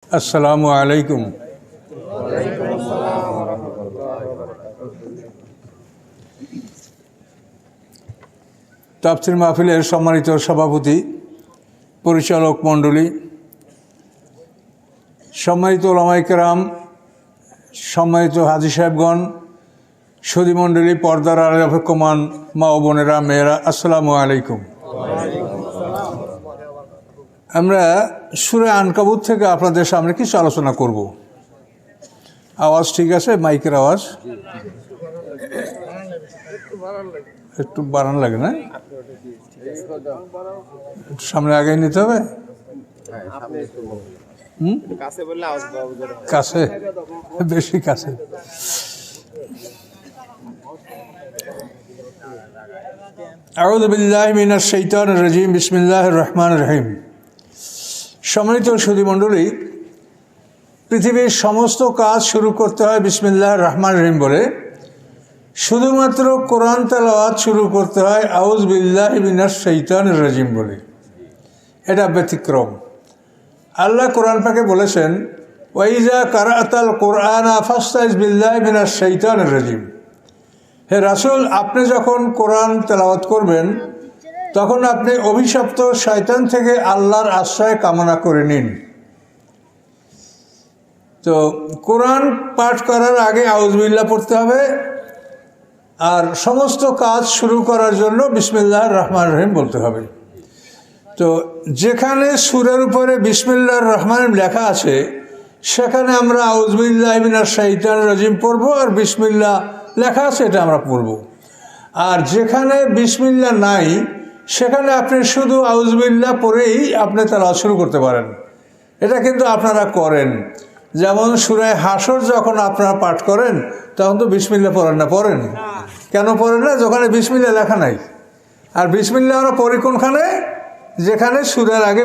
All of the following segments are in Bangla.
আসসালামু আলাইকুম। তাফসীর মাহফিলের সম্মানিত সভাপতি, পরিচালক মণ্ডলী, সম্মানিত উলামায়ে কেরাম, সম্মানিত হাজী সাহেবগণ, সুধী মণ্ডলী, পর্দার আড়ালে অপেক্ষমান মা ও বোনেরা, মেয়েরা, আসসালামু আলাইকুম। আমরা সূরা আনকাবুত থেকে আপনাদের সামনে কিছু আলোচনা করব। আওয়াজ ঠিক আছে? মাইকের আওয়াজ একটু বাড়ানো লাগে না? একটু সামনে আগে নিতে হবে। কাছে, বেশি কাছে। আউযু বিল্লাহি মিনাশ শাইতানির রাজিম। বিসমিল্লাহির রহমানির রহিম। সম্মানিত সুধী মণ্ডলী, পৃথিবীর সমস্ত কাজ শুরু করতে হয় বিসমিল্লাহির রহমানির রহিম বলে। শুধুমাত্র কোরআন তেলাওয়াত শুরু করতে হয় আউযু বিল্লাহি মিনাশ শাইতানির রাজিম বলে। এটা ব্যতিক্রম। আল্লাহ কোরআন পাকে বলেছেন, ওয়াইজা কারাতাল কোরআনা ফাস্তাইজ বিল্লাহি মিনাশ শাইতানির রাজিম। হে রাসূল, আপনি যখন কোরআন তেলাওয়াত করবেন তখন আপনি অভিশপ্ত শয়তান থেকে আল্লাহর আশ্রয় কামনা করে নিন। তো কোরআন পাঠ করার আগে আউযু বিল্লাহ পড়তে হবে, আর সমস্ত কাজ শুরু করার জন্য বিসমিল্লাহির রহমানির রহিম বলতে হবে। তো যেখানে সূরার উপরে বিসমিল্লাহির রহমানির লেখা আছে সেখানে আমরা আউযু বিল্লাহি মিনাশ শাইতানির রাজিম পড়ব, আর বিসমিল্লাহ লেখা আছে এটা আমরা পড়ব। আর যেখানে বিসমিল্লাহ নাই সেখানে আপনি শুধু আউযু বিল্লাহ পড়েই আপনি তেলাওয়াত শুরু করতে পারেন। এটা কিন্তু আপনারা করেন। যেমন সূরা হাসর যখন আপনারা পাঠ করেন তখন তো বিসমিল্লাহ পড়েন না? পড়েন কেন? পড়েন না, যেখানে বিসমিল্লাহ লেখা নাই। আর বিসমিল্লাহ আমরা পড়ি কোনখানে? যেখানে সূরার আগে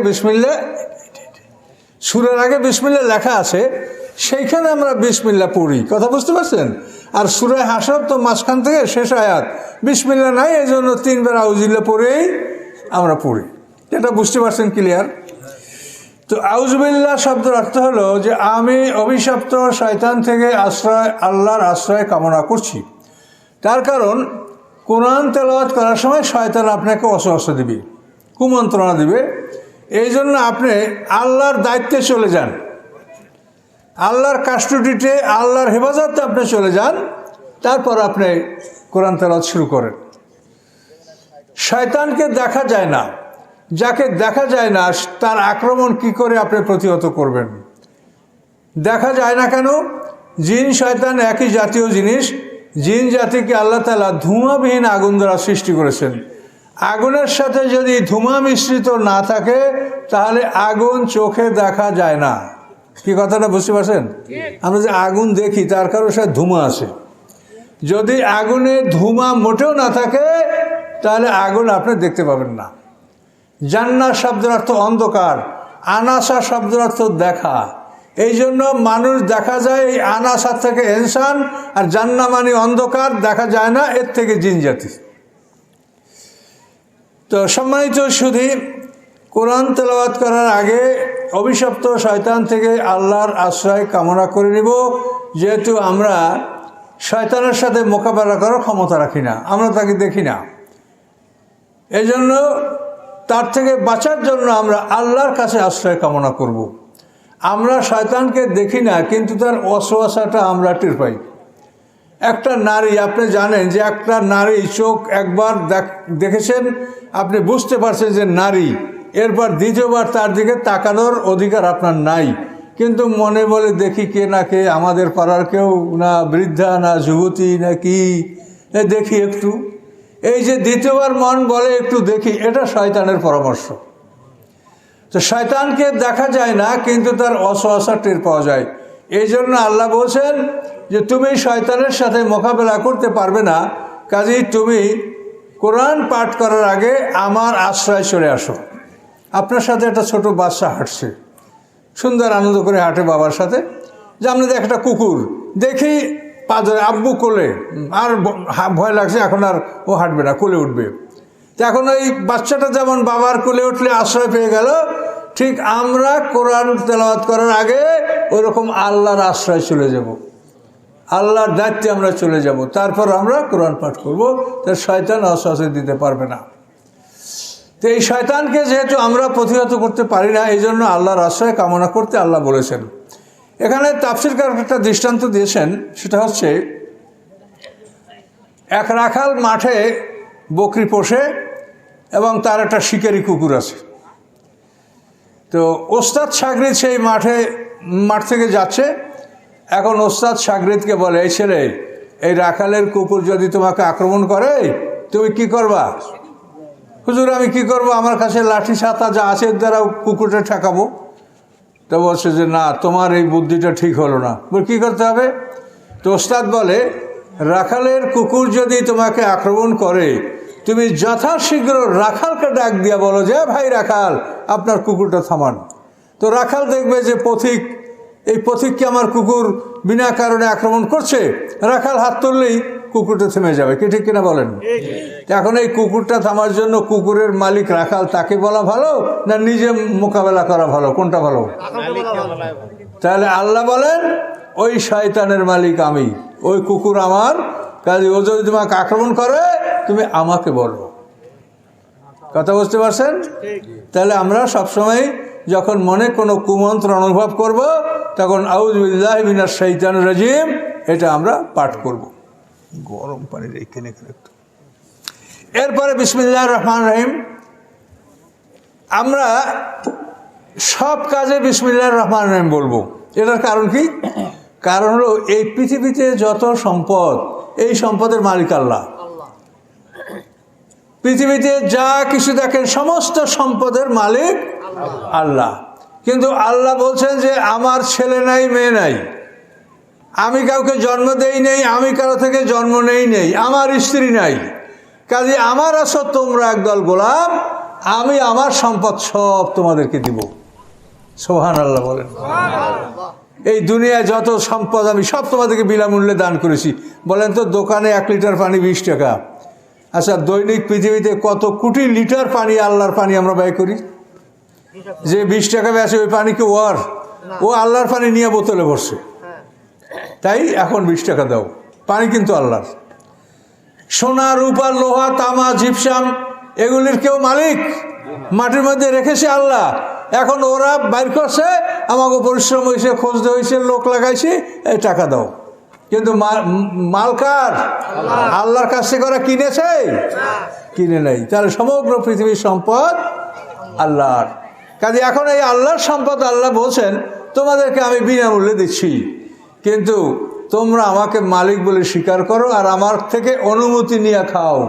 বিসমিল্লাহ লেখা আছে সেইখানে আমরা বিসমিল্লাহ পড়ি। কথা বুঝতে পারছেন? আর সূরা হাসর তো মাঝখান থেকে শেষ আয়াত, বিসমিল্লাহ নাই, এই জন্য 3 বার আউযু বিল্লাহ পড়েই আমরা পড়ি। এটা বুঝতে পারছেন? ক্লিয়ার? তো আউযু বিল্লাহ শব্দের অর্থ হলো যে আমি অভিশপ্ত শয়তান থেকে আল্লাহর আশ্রয় কামনা করছি। তার কারণ কোরআন তেলাওয়াত করার সময় শয়তান আপনাকে ওয়াসওয়াসা দিবে, কুমন্ত্রণা দিবে। এই জন্য আপনি আল্লাহর দায়িত্বে চলে যান, আল্লাহর কাস্টডিতে, আল্লাহর হেফাজতে আপনি চলে যান, তারপর আপনি কোরআন তেলাওয়াত শুরু করেন। শয়তানকে দেখা যায় না, যাকে দেখা যায় না তার আক্রমণ কি করে আপনি প্রতিহত করবেন? দেখা যায় না কেন? জিন শয়তান একই জাতীয় জিনিস। জিন জাতিকে আল্লাহ তাআলা ধোঁয়াবিহীন আগুন দ্বারা সৃষ্টি করেছেন। আগুনের সাথে যদি ধোঁয়া মিশ্রিত না থাকে তাহলে আগুন চোখে দেখা যায় না। কি কথাটা বুঝতে পারছেন? আমরা যে আগুন দেখি তার কারণ সাথে ধোঁয়া আছে। যদি আগুনে ধোঁয়া মোটেও না থাকে তাহলে আগুন আপনি দেখতে পাবেন না। জান্নাহ শব্দের অর্থ অন্ধকার, আনাসা শব্দের অর্থ দেখা। এই জন্য মানুষ দেখা যায় এই আনাসা থেকে ইনসান, আর জান্নাহ মানে অন্ধকার, দেখা যায় না, এর থেকে জিন জাতি। তো সম্মানিত সুধী, কোরআন তেলাওয়াত করার আগে অভিশপ্ত শয়তান থেকে আল্লাহর আশ্রয় কামনা করে নিব। যেহেতু আমরা শয়তানের সাথে মোকাবেলা করার ক্ষমতা রাখি না, আমরা তাকে দেখি না, এই জন্য তার থেকে বাঁচার জন্য আমরা আল্লাহর কাছে আশ্রয় কামনা করব। আমরা শয়তানকে দেখি না, কিন্তু তার ওয়াসওয়াসাটা আমরা টের পাই। একটা নারী, আপনি জানেন যে একটা নারী চোখ একবার দেখেছেন, আপনি বুঝতে পারছেন যে নারী, এরপর দ্বিতীয়বার তার দিকে তাকানোর অধিকার আপনার নাই। কিন্তু মনে বলে দেখি কে না কে, আমাদের পাড়ার কেউ না, বৃদ্ধা না যুবতী না কি, দেখি একটু। এই যে দ্বিতীয়বার মন বলে একটু দেখি, এটা শয়তানের পরামর্শ। তো শয়তানকে দেখা যায় না, কিন্তু তার ওয়াসওয়াসা টের পাওয়া যায়। এই জন্য আল্লাহ বলছেন যে তুমি শয়তানের সাথে মোকাবেলা করতে পারবে না, কাজেই তুমি কোরআন পাঠ করার আগে আমার আশ্রয় চলে আসো। আপনার সাথে একটা ছোট বাচ্চা হাঁটছে, সুন্দর আনন্দ করে হাঁটে বাবার সাথে। যে আপনি একটা কুকুর দেখি পাঁচজনে আব্বু কোলে, আর ভয় লাগছে, এখন আর ও হাঁটবে না, কোলে উঠবে। তো এখন ওই বাচ্চাটা যেমন বাবার কোলে উঠলে আশ্রয় পেয়ে গেল, ঠিক আমরা কোরআন তেলাওয়াত করার আগে ওইরকম আল্লাহর আশ্রয় চলে যাব, আল্লাহর দায়িত্বে আমরা চলে যাব, তারপর আমরা কোরআন পাঠ করব। তার শয়তান ওয়াসওয়াসা দিতে পারবে না। তো এই শয়তানকে যেহেতু আমরা প্রতিহত করতে পারি না, এই জন্য আল্লাহর আশ্রয় কামনা করতে আল্লাহ বলেছেন। এখানে তাফসীরকার একটা দৃষ্টান্ত দিয়েছেন, সেটা হচ্ছে এক রাখাল মাঠে বকরি পোষে এবং তার একটা শিকারি কুকুর আছে। তো ওস্তাদ শাগরিদ সেই মাঠ থেকে যাচ্ছে। এখন ওস্তাদ শাগরিদকে বলে, এই ছেলে, এই রাখালের কুকুর যদি তোমাকে আক্রমণ করে তুমি কি করবা? হুজুর আমি কি করব, আমার কাছে লাঠি ছাতা যা আছে এর দ্বারা কুকুরটা ঠেকাবো। তো বলছে যে না, তোমার এই বুদ্ধিটা ঠিক হলো না। কী করতে হবে? তো ওস্তাদ বলে, রাখালের কুকুর যদি তোমাকে আক্রমণ করে তুমি যথাশীঘ্র রাখালকে ডাক দিয়া বলো যে ভাই রাখাল, আপনার কুকুরটা থামান। তো রাখাল দেখবে যে এই পথিককে আমার কুকুর বিনা কারণে আক্রমণ করছে, রাখাল হাত তুললেই কুকুরটা থেমে যাবে। কি ঠিক কিনা বলেন? এখন এই কুকুরটা থামার জন্য কুকুরের মালিক রাখাল তাকে বলা ভালো না নিজে মোকাবেলা করা ভালো? কোনটা ভালো? তাহলে আল্লাহ বলেন ওই শয়তানের মালিক আমি, ওই কুকুর আমার, কাজে ও যদি তোমাকে আক্রমণ করে তুমি আমাকে বলো। কথা বুঝতে পারছেন? তাহলে আমরা সবসময় যখন মনে কোনো কুমন্ত্র অনুভব করব তখন আউযু বিল্লাহি মিনাশ শাইতানির রাজিম এটা আমরা পাঠ করব। গরম পানি রেখে একটু। এরপরে বিসমিল্লাহির রহমানির রহিম। আমরা সব কাজে বিসমিল্লাহির রহমানির রহিম বলবো। এটার কারণ কি? কারণ হলো এই পৃথিবীতে যত সম্পদ, এই সম্পদের মালিক আল্লাহ। পৃথিবীতে যা কিছু দেখেন সমস্ত সম্পদের মালিক আল্লাহ। কিন্তু আল্লাহ বলছেন যে আমার ছেলে নাই, মেয়ে নাই, আমি কাউকে জন্ম দেই নেই, আমি কারো থেকে জন্ম নেই, আমার স্ত্রী নাই, কাজে আমার আছো তোমরা একদল গোলাম, আমি আমার সম্পদ সব তোমাদেরকে দিব। সুবহানাল্লাহ বলেন। এই দুনিয়ায় যত সম্পদ আমি সব তোমাদেরকে বিনামূল্যে দান করেছি। বলেন তো, দোকানে 1 লিটার পানি 20 টাকা। আচ্ছা, দৈনিক পৃথিবীতে কত কোটি লিটার পানি, আল্লাহর পানি আমরা ব্যয় করি? যে 20 টাকা বেচে ওই পানিকে ও আল্লাহর পানি নিয়ে বোতলে ভরছে, তাই এখন 20 টাকা দাও। পানি কিন্তু আল্লাহর। সোনা, রূপা, লোহা, তামা, জিপসাম এগুলির কেউ মালিক? মাটির মধ্যে রেখেছে আল্লাহ। এখন ওরা বাইর করছে, আমাকে পরিশ্রম হয়েছে, খোঁজতে হয়েছে, লোক লাগাইছি, এই টাকা দাও। কিন্তু মালকার আল্লাহর কাছ থেকে ওরা কিনেছে? কিনে নেই। তাহলে সমগ্র পৃথিবীর সম্পদ আল্লাহর। কাজে এখন এই আল্লাহর সম্পদ আল্লাহ বলছেন তোমাদেরকে আমি বিনামূল্যে দিচ্ছি, কিন্তু তোমরা আমাকে মালিক বলে স্বীকার করো আর আমার থেকে অনুমতি নিয়ে খাও।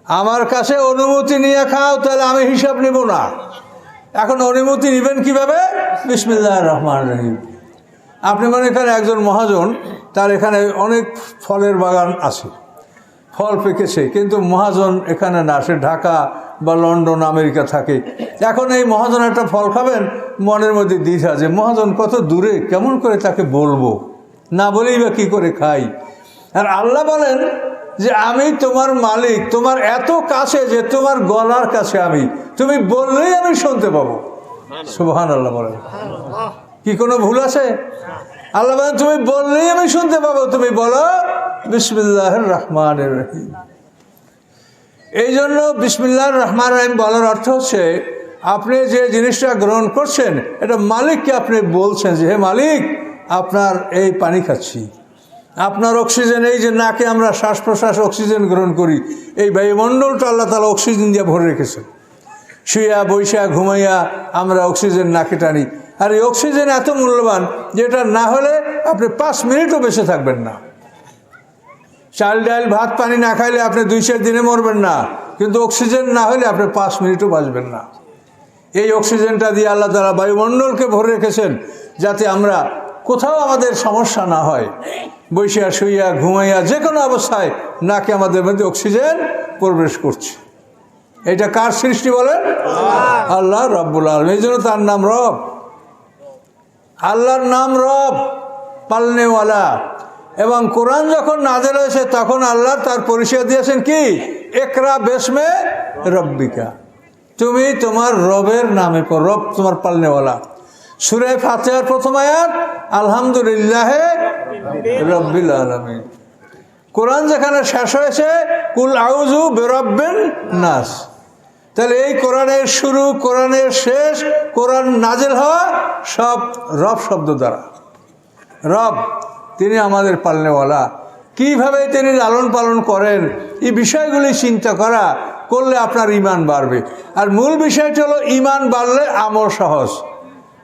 আমার কাছে অনুমতি নিয়ে খাও, তাহলে আমি হিসাব নেব না। এখন অনুমতি নেবেন কিভাবে? বিসমিল্লাহির রহমানির রহিম। আপনি মনে করেন একজন মহাজন, তার এখানে অনেক ফলের বাগান আছে, ফল পেকেছে, কিন্তু মহাজন এখানে না, সে ঢাকা বা লন্ডন, আমেরিকা থাকে। এখন এই মহাজন একটা ফল খাবেন, মনের মধ্যে দ্বিধা যে মহাজন কত দূরে, কেমন করে তাকে বলবো, না বলেই বা কী করে খাই। আর আল্লাহ বলেন যে আমি তোমার মালিক, তোমার এত কাছে যে তোমার গলার কাছে আমি, তুমি বললেই আমি শুনতে পাবো। সুবহানাল্লাহ বলেন। কি কোনো ভুল আছে? আল্লাহ বলেন তুমি বললেই আমি শুনতে পাবো, তুমি বলো বিসমিল্লাহির রহমানির রহিম। এই জন্য বিসমিল্লাহির রহমানির রহিম বলার অর্থ হচ্ছে আপনি যে জিনিসটা গ্রহণ করছেন এটা মালিককে আপনি বলছেন যে হে মালিক, আপনার এই পানি খাচ্ছি, আপনার অক্সিজেন, এই যে নাকে আমরা শ্বাস প্রশ্বাস অক্সিজেন গ্রহণ করি, এই বায়ুমণ্ডলটা আল্লাহ তাআলা অক্সিজেন দিয়ে ভরে রেখেছেন। শুয়া বৈশা ঘুমাইয়া আমরা অক্সিজেন নাকে টানি, আর এই অক্সিজেন এত মূল্যবান যেটা না হলে আপনি 5 মিনিটও বেঁচে থাকবেন না। চাল ডাল ভাত পানি না খাইলে আপনি 2-4 দিনে মরবেন না, কিন্তু অক্সিজেন না হলে আপনি 5 মিনিটও বাঁচবেন না। এই অক্সিজেনটা দিয়ে আল্লাহ তাআলা বায়ুমণ্ডলকে ভরে রেখেছেন যাতে আমরা কোথাও আমাদের সমস্যা না হয়। বৈশা শুইয়া ঘুমাইয়া যে কোনো অবস্থায় নাকে আমাদের মধ্যে অক্সিজেন প্রবেশ করছে। এটা কার সৃষ্টি বলেন? আল্লাহ রব্বুল আলামিন। এই জন্য তার নাম রব। আল্লাহর নাম রব, পালনেওয়ালা। এবং কোরআন যখন নাযিল হয়েছে তখন আল্লাহ তার পরিচয় দিয়েছেন কি? ইকরা বিসমে রব্বিকা। তুমি তোমার রবের নামে পড়ো, রব তোমার পালনেওয়ালা। সূরা ফাতিহার প্রথম আয়াত আলহামদুলিল্লাহ রাব্বিল আলামিন। কোরআন যেখানে শেষ হয়েছে কুল আউযু বিরাব্বিন নাস। তাহলে এই কোরআনের শুরু, কোরআনের শেষ, কোরআন নাজিল হওয়া সব রব শব্দ দ্বারা। রব তিনি আমাদের পালনেওয়ালা, কিভাবে তিনি লালন পালন করেন এই বিষয়গুলি চিন্তা করলে আপনার ঈমান বাড়বে। আর মূল বিষয়টি হলো ঈমান বাড়লে আমল সহজ,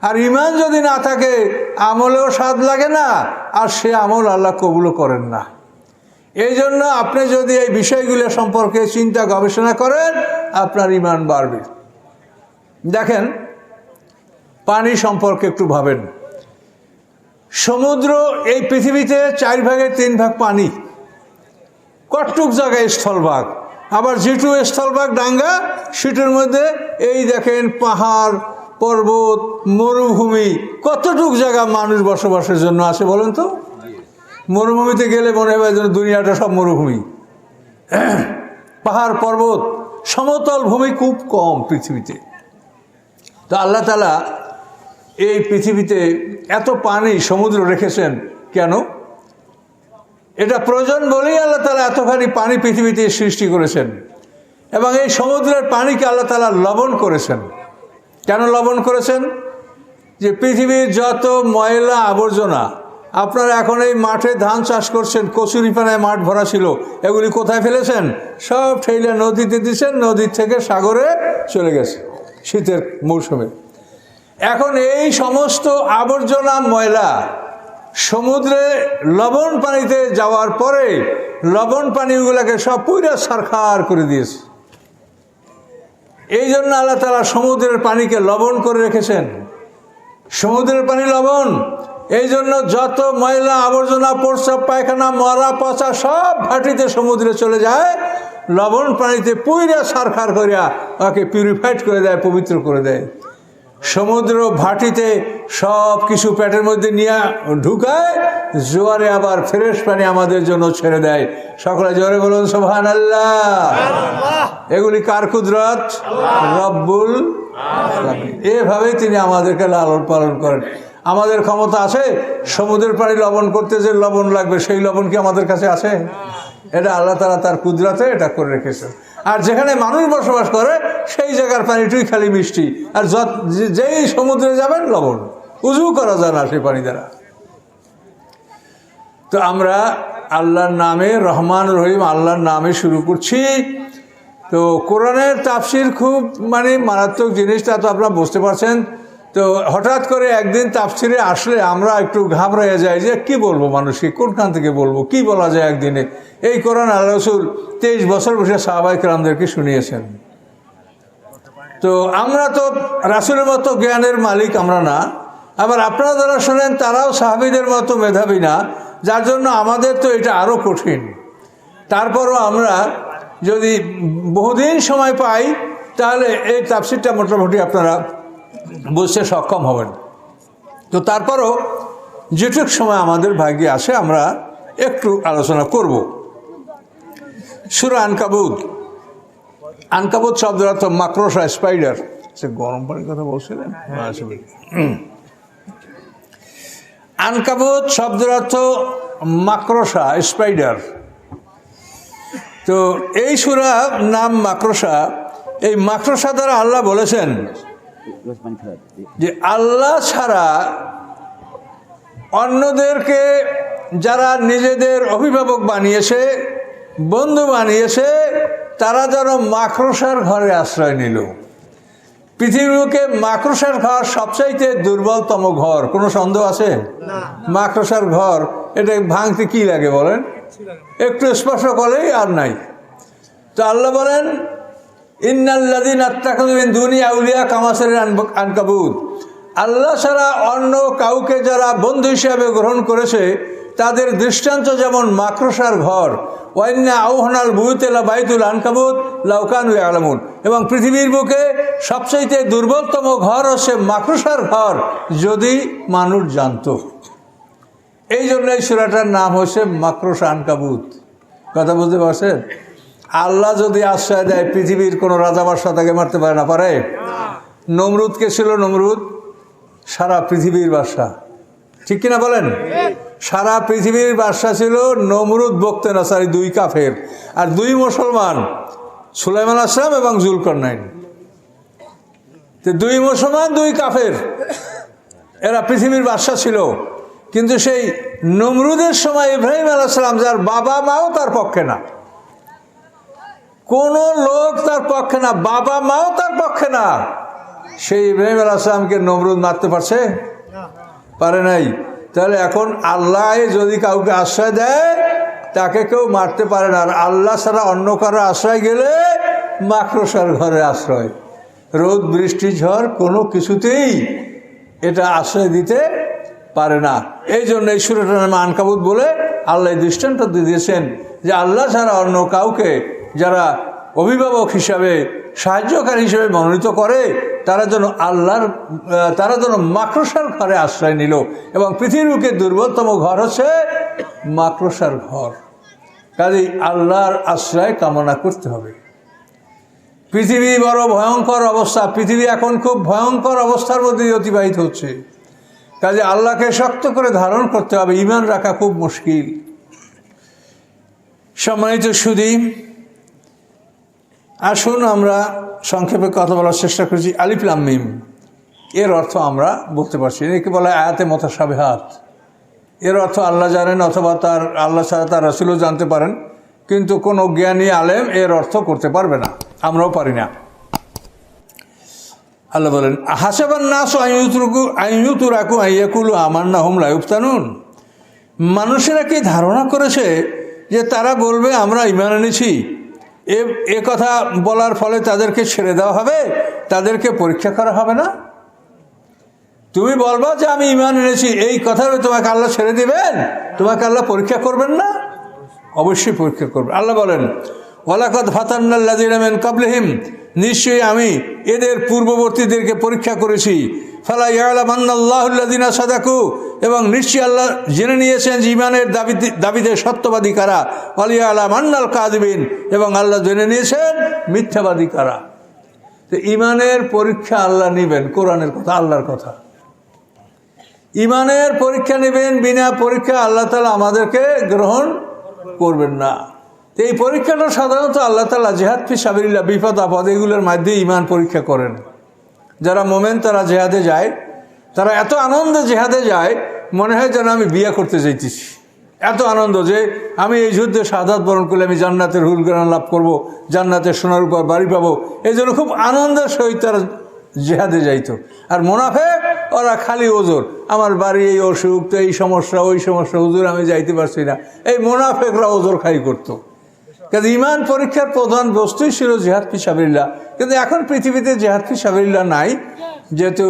আর ঈমান যদি না থাকে আমলেও স্বাদ লাগে না, আর সে আমল আল্লাহ কবুলও করেন না। এই জন্য আপনি যদি এই বিষয়গুলো সম্পর্কে চিন্তা গবেষণা করেন আপনার ঈমান বাড়বে। দেখেন, পানি সম্পর্কে একটু ভাবেন। সমুদ্র এই পৃথিবীতে 4 ভাগের 3 ভাগ পানি, কতটুক জায়গায় স্থলভাগ, আবার যেটু স্থলভাগ ডাঙ্গা সেটার মধ্যে এই দেখেন পাহাড় পর্বত মরুভূমি, কতটুক জায়গা মানুষ বসবাসের জন্য আছে বলেন তো? মরুভূমিতে গেলে মনে হয় যেন দুনিয়াটা সব মরুভূমি। পাহাড় পর্বত সমতল ভূমি খুব কম পৃথিবীতে। তো আল্লাহ তাআলা এই পৃথিবীতে এত পানি সমুদ্র রেখেছেন কেন? এটা প্রয়োজন বলেই আল্লাহ তাআলা এতখানি পানি পৃথিবীতে সৃষ্টি করেছেন। এবং এই সমুদ্রের পানিকে আল্লাহ তাআলা লবণ করেছেন। কেন লবণ করেছেন? যে পৃথিবীর যত ময়লা আবর্জনা, আপনারা এখন এই মাঠে ধান চাষ করছেন, কচুরিপানায় মাঠ ভরা ছিল, এগুলি কোথায় ফেলেছেন? সব ঠেলে নদীতে দিচ্ছেন, নদীর থেকে সাগরে চলে গেছে শীতের মৌসুমে। এখন এই সমস্ত আবর্জনা ময়লা সমুদ্রে লবণ পানিতে যাওয়ার পরে লবণ পানিগুলোকে সব পুরো সারখার করে দিয়েছে। এই জন্য আল্লাহ তাআলা সমুদ্রের পানিকে লবণ করে রেখেছেন। সমুদ্রের পানি লবণ, এই জন্য যত ময়লা আবর্জনা প্রস্রাব পায়খানা মরা পচা সব ভাটিতে সমুদ্রে চলে যায়, লবণ পানিতে পুইরা সারখার করিয়া ওকে পিউরিফাইড করে দেয়, পবিত্র করে দেয়। সমুদ্র ভাটিতে সব কিছু পেটের মধ্যে নিয়ে ঢুকায়, জোয়ারে আবার ফ্রেশ পানি আমাদের জন্য ছেড়ে দেয়। সকলে জোরে বলুন সুবহানাল্লাহ। এগুলি কার কুদরত? রব্বুল আলামিন। এভাবেই তিনি আমাদেরকে লালন পালন করেন। আমাদের ক্ষমতা আছে সমুদ্রের পানি লবণ করতে? যে লবণ লাগবে সেই লবণ কি আমাদের কাছে আছে? এটা আল্লাহ তাআলা তার কুদরতে এটা করে রেখেছে। আর যেখানে মানুষ বসবাস করে সেই জায়গার পানিটাই খালি মিষ্টি, আর যেই সমুদ্রে যাবেন লবণ, উজু করা যায় না সেই পানি দ্বারা। তো আমরা আল্লাহর নামে, রহমান রহিম আল্লাহর নামে শুরু করছি। তো কোরআনের তাফসির খুব মারাত্মক জিনিসটা তো আপনারা বুঝতে পারছেন। তো হঠাৎ করে একদিন তাফসিরে আসলে আমরা একটু ঘাবড়াইয়া যাই যে কি বলবো মানুষকে, কোনখান থেকে বলবো, কি বলা যায় একদিনে। এই কোরআন আল্লাহ রাসূল 23 বছর বসে সাহাবায়ে কেরামদেরকে শুনিয়েছেন। তো আমরা তো রাসূলের মতো জ্ঞানের মালিক আমরা না, আবার আপনারা যারা শোনেন তারাও সাহাবীদের মতো মেধাবী না, যার জন্য আমাদের তো এটা আরও কঠিন। তারপরও আমরা যদি বহুদিন সময় পাই তাহলে এই তাফসিরটা মোটামুটি আপনারা বুঝতে সক্ষম হবেন। তো তারপরও যেটুক সময় আমাদের ভাগ্যে আসে আমরা একটু আলোচনা করব। সূরা আনকাবুত। আনকাবুত শব্দের অর্থ মাকড়সা, স্পাইডার। সে গরম পানির কথা বলছিলেন। আনকাবুত শব্দের অর্থ মাকড়সা, স্পাইডার। তো এই সূরা নাম মাকড়সা। এই মাকড়সা দ্বারা আল্লাহ বলেছেন যে আল্লাহ ছাড়া অন্যদেরকে যারা নিজেদের অভিভাবক বানিয়েছে, বন্ধু বানিয়েছে, তারা যেন মাকড়সার ঘরে আশ্রয় নিল। পৃথিবীকে মাকড়সার ঘর সবচাইতে দুর্বলতম ঘর, কোনো সন্দেহ আছে? মাকড়সার ঘর এটা ভাঙতে কি লাগে বলেন? একটু স্পর্শ করলেই আর নাই। তো আল্লাহ বলেন ইন্নাল্লাযীনা ইত্তাখাযু মিন দুনিহি আউলিয়া কামাসালিল আনকাবুত। আল্লাহ ছাড়া অন্য কাউকে যারা বন্ধু হিসাবে গ্রহণ করেছে তাদের দৃষ্টান্ত যেমন মাকড়সার ঘর। ওয়াইন্না আওহানাল বুয়ুতি লাবাইতুল আনকাবুত লাউ কানু ইয়ালামুন। এবং পৃথিবীর বুকে সবচেয়ে দুর্বলতম ঘর হচ্ছে মাকড়সার ঘর, যদি মানুষ জানতো। এই জন্য এই সূরাটার নাম হচ্ছে মাকড়সা, আনকাবুত। কথা বুঝতে পারছেন? আল্লাহ যদি আশ্রয় দেয় পৃথিবীর কোনো রাজা বাদশা তাকে মারতে পারে না, পারে? নমরুদ কে ছিল? নমরুদ সারা পৃথিবীর বাদশা, ঠিক কিনা বলেন? সারা পৃথিবীর বাদশা ছিল নমরুদ, বখতিয়ার, দুই কাফের, আর দুই মুসলমান, সুলাইমান আসলাম এবং জুলকারনাইন। দুই মুসলমান, দুই কাফের, এরা পৃথিবীর বাদশা ছিল। কিন্তু সেই নমরুদের সময় ইব্রাহিম আলাইহিস সালাম, যার বাবা মাও তার পক্ষে না, কোন লোক তার পক্ষে না, বাবা মাও তার পক্ষে না, সেই ইব্রাহিম আলাইহিস সালামকে নমরুদ মারতে পারছে? পারে নাই। তাহলে এখন আল্লাহ যদি কাউকে আশ্রয় দেয় তাকে কেউ মারতে পারে না। আর আল্লাহ ছাড়া অন্য কারো আশ্রয় গেলে মাকড়সার ঘরে আশ্রয়, রোদ বৃষ্টি ঝড় কোনো কিছুতেই এটা আশ্রয় দিতে পারে না। এই জন্য এই সূরাটার নাম আনকাবুত বলে আল্লাহ দৃষ্টান্ত দিয়েছেন যে আল্লাহ ছাড়া অন্য কাউকে যারা অভিভাবক হিসাবে, সাহায্যকারী হিসেবে মনোনীত করে তারা যেন মাকড়সার ঘরে আশ্রয় নিল। এবং পৃথিবীর বুকে দুর্বলতম ঘর হচ্ছে মাকড়সার ঘর। কাজেই আল্লাহর আশ্রয় কামনা করতে হবে। পৃথিবী বড় ভয়ঙ্কর অবস্থা, পৃথিবী এখন খুব ভয়ঙ্কর অবস্থার মধ্যে অতিবাহিত হচ্ছে। কাজে আল্লাহকে শক্ত করে ধারণ করতে হবে, ঈমান রাখা খুব মুশকিল। সম্মানিত সুধী, আসুন আমরা সংক্ষেপে কথা বলার চেষ্টা করছি। আলিফ লাম মিম এর অর্থ আমরা বলতে পারছি, একে বলা হয় আয়াতে মুতাশাবিহাত। এর অর্থ আল্লাহ জানেন, অথবা তার আল্লাহ ছাড়া তার রাসূলও জানতে পারেন, কিন্তু কোনো জ্ঞানী আলেম এর অর্থ করতে পারবে না, আমরাও পারি না। আল্লাহ বলেন, হাসাবান নাস আইয়ুতরাকু আইয়াকুলু আমান্না হুম লা ইফতানুন। মানুষেরা কি ধারণা করেছে যে তারা বলবে আমরা ঈমান এনেছি, এ কথা বলার ফলে তাদেরকে ছেড়ে দেওয়া হবে, তাদেরকে পরীক্ষা করা হবে না? তুমি বলবা যে আমি ঈমান এনেছি, এই কথাটা তোমাকে আল্লাহ ছেড়ে দিবেন? তোমাকে আল্লাহ পরীক্ষা করবেন না? অবশ্যই পরীক্ষা করবেন। আল্লাহ বলেন, ওয়ালাকাদ ফাতান্নাল্লাযীনা মিন ক্বাবলিহিম, নিশ্চয়ই আমি এদের পূর্ববর্তীদেরকে পরীক্ষা করেছি। ফালা ইয়ালামান্নাল্লাহুল্লাযীনা সাদাকু, এবং নিশ্চয়ই আল্লাহ জেনে নিয়েছেন যে ঈমানের দাবিতে সত্যবাদী কারা। ওয়া ইয়ালামান্নাল কাযিবিন, এবং আল্লাহ জেনে নিয়েছেন মিথ্যাবাদী কারা। তো ঈমানের পরীক্ষা আল্লাহ নেবেন, কোরআনের কথা, আল্লাহর কথা। ঈমানের পরীক্ষা নেবেন, বিনা পরীক্ষা আল্লাহ তাআলা আমাদেরকে গ্রহণ করবেন না। তো এই পরীক্ষাটা সাধারণত আল্লাহ তাআলা জিহাদ ফি সাবিলিল্লাহ, বিপদ আপদ এগুলোর মাধ্যমে ঈমান পরীক্ষা করেন। যারা মোমেন তারা জিহাদে যায়, তারা এত আনন্দে জিহাদে যায় মনে হয় যেন আমি বিয়ে করতে যাইতেছি। এত আনন্দ যে আমি এই যুদ্ধে শাহাদাত বরণ করলে আমি জান্নাতের হুলগ্রান লাভ করব, জান্নাতের সোনার উপর বাড়ি পাবো, এই জন্য খুব আনন্দের সহিত তারা জিহাদে যাইতো। আর মুনাফিক ওরা খালি ওজোর, আমার বাড়ি এই অসুখ, তো এই সমস্যা ওই সমস্যা, হুজুর আমি যাইতে পারছি না, এই মুনাফিকরা ওজোর খাই করতো। কাজে ঈমান পরীক্ষার প্রধান বস্তুই ছিল জিহাদ ফি সাবিলিল্লাহ। কিন্তু এখন পৃথিবীতে জিহাদ ফি সাবিলিল্লাহ নাই, যেহেতু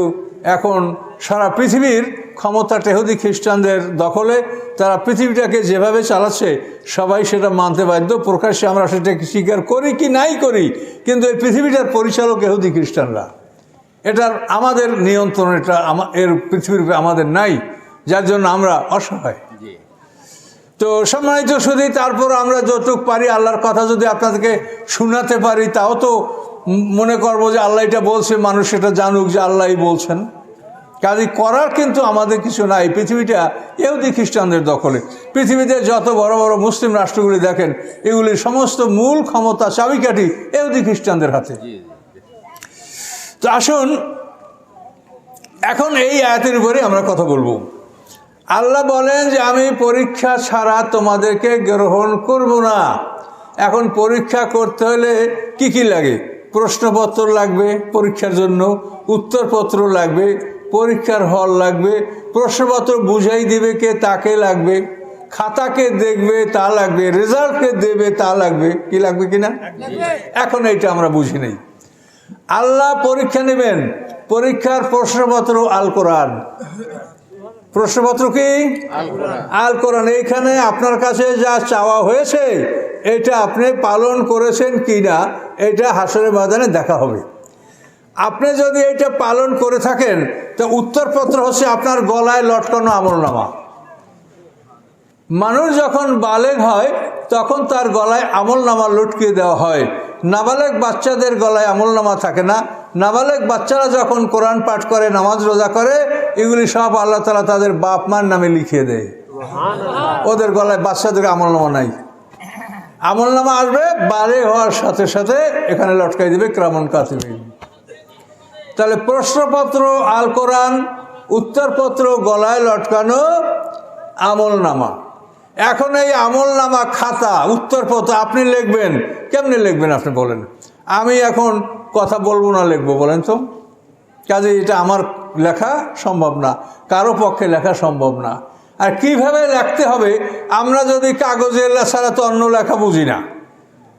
এখন সারা পৃথিবীর ক্ষমতা ইহুদি খ্রিস্টানদের দখলে। তারা পৃথিবীটাকে যেভাবে চালাচ্ছে সবাই সেটা মানতে বাধ্য, প্রকাশ্যে আমরা সেটাকে স্বীকার করি কি নাই করি, কিন্তু এই পৃথিবীটার পরিচালক ইহুদি খ্রিস্টানরা। এটার আমাদের নিয়ন্ত্রণ, এটা এর পৃথিবীর আমাদের নাই, যার জন্য আমরা অসহায়। তো সম্মানিত শুধু তারপর আমরা যতটুকু পারি আল্লাহর কথা যদি আপনাদেরকে শোনাতে পারি, তাও তো মনে করবো যে আল্লাহ এটা বলছে, মানুষ এটা জানুক যে আল্লাহই বলছেন। কাজে করার কিন্তু আমাদের কিছু নাই। পৃথিবীটা ইহুদি খ্রিস্টানদের দখলে। পৃথিবীতে যত বড় বড় মুসলিম রাষ্ট্রগুলি দেখেন, এগুলির সমস্ত মূল ক্ষমতা চাবিকাঠি ইহুদি খ্রিস্টানদের হাতে। তো আসুন এখন এই আয়াতের উপরে আমরা কথা বলবো। আল্লাহ বলেন যে আমি পরীক্ষা ছাড়া তোমাদেরকে গ্রহণ করব না। এখন পরীক্ষা করতে হলে কি কি লাগে? প্রশ্নপত্র লাগবে পরীক্ষার জন্য, উত্তরপত্র লাগবে, পরীক্ষার হল লাগবে, প্রশ্নপত্র বুঝাই দিবে কে তাকে লাগবে, খাতাকে দেখবে তা লাগবে, রেজাল্টকে দেবে তা লাগবে, কি লাগবে কিনা? এখন এইটা আমরা বুঝি নেই। আল্লাহ পরীক্ষা নেবেন, পরীক্ষার প্রশ্নপত্র আল কোরআন। প্রশ্নপত্র কি? আল কোরআন। এইখানে আপনার কাছে যা চাওয়া হয়েছে এটা আপনি পালন করেছেন কি না, এটা হাসরের ময়দানে দেখা হবে। আপনি যদি এটা পালন করে থাকেন তো উত্তরপত্র হচ্ছে আপনার গলায় লটকানো আমলনামা। মানুষ যখন বালেগ হয় তখন তার গলায় আমলনামা লটকিয়ে দেওয়া হয়। নাবালেগ বাচ্চাদের গলায় আমলনামা থাকে না। নাবালেগ বাচ্চারা যখন কোরআন পাঠ করে, নামাজ রোজা করে, এগুলি সব আল্লাহ তাআলা তাদের বাপ মার নামে লিখিয়ে দেয়। ওদের গলায় বাচ্চাদের আমলনামা নাই। আমলনামা আসবে বালেগ হওয়ার সাথে সাথে এখানে লটকাই দেবে কিরামান কাতিবিন। তাহলে প্রশ্নপত্র আল কোরআন, উত্তরপত্র গলায় লটকানো আমলনামা। এখন এই আমলনামা খাতা, উত্তরপত্র আপনি লিখবেন, কেমনে লিখবেন আপনি বলেন? আমি এখন কথা বলবো না, লিখবো বলেন তো? কাজে এটা আমার লেখা সম্ভব না, কারো পক্ষে লেখা সম্ভব না। আর কিভাবে লিখতে হবে, আমরা যদি কাগজে ছাড়া তো অন্য লেখা বুঝি না,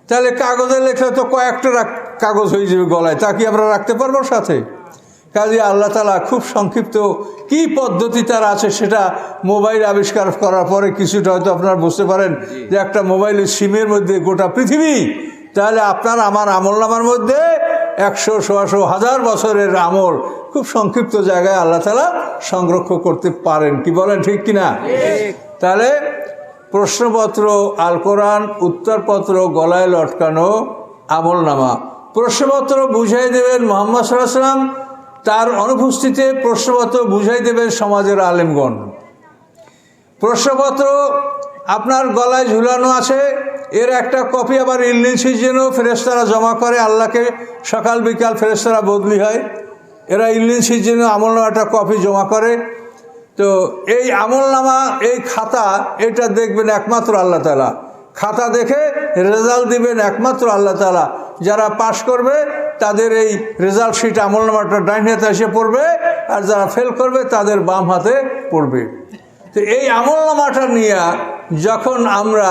তাহলে কাগজে লেখলে তো কয়েকটা কাগজ হয়ে যাবে গলায়, তা কি আমরা রাখতে পারবো সাথে? কাজে আল্লাহ তাআলা খুব সংক্ষিপ্ত কি পদ্ধতি তার আছে সেটা মোবাইল আবিষ্কার করার পরে কিছুটা হয়তো আপনারা বুঝতে পারেন যে একটা মোবাইলের সিমের মধ্যে গোটা পৃথিবী, তাহলে আপনার আমার আমলনামার মধ্যে 100, 100, 1000 বছরের আমল খুব সংক্ষিপ্ত জায়গায় আল্লাহ তাআলা সংরক্ষণ করতে পারেন। কি বলেন, ঠিক কিনা? তাহলে প্রশ্নপত্র আল কোরআন, উত্তরপত্র গলায় লটকানো আমলনামা। প্রশ্নপত্র বুঝাই দেবেন মুহাম্মদ সাল্লাল্লাহু আলাইহি ওয়াসাল্লাম, তার অনুপস্থিতিতে প্রশ্নপত্র বুঝাই দেবেন সমাজের আলেমগণ। প্রশ্নপত্র আপনার গলায় ঝুলানো আছে, এর একটা কপি আবার ইল্লিন সিজিনেও ফেরেশতারা জমা করে, আল্লাহকে সকাল বিকাল ফেরেশতারা বদলি হয়, এরা ইল্লিন সিজিনেও আমলনামাটা কপি জমা করে। তো এই আমলনামা, এই খাতা, এটা দেখবেন একমাত্র আল্লাহ তাআলা। খাতা দেখে রেজাল্ট দিবেন একমাত্র আল্লাহ তাআলা। যারা পাশ করবে তাদের এই রেজাল্ট শিট আমলনামাটা ডাইন হাতে এসে পড়বে, আর যারা ফেল করবে তাদের বাম হাতে পড়বে। তো এই আমলনামাটা নিয়ে যখন আমরা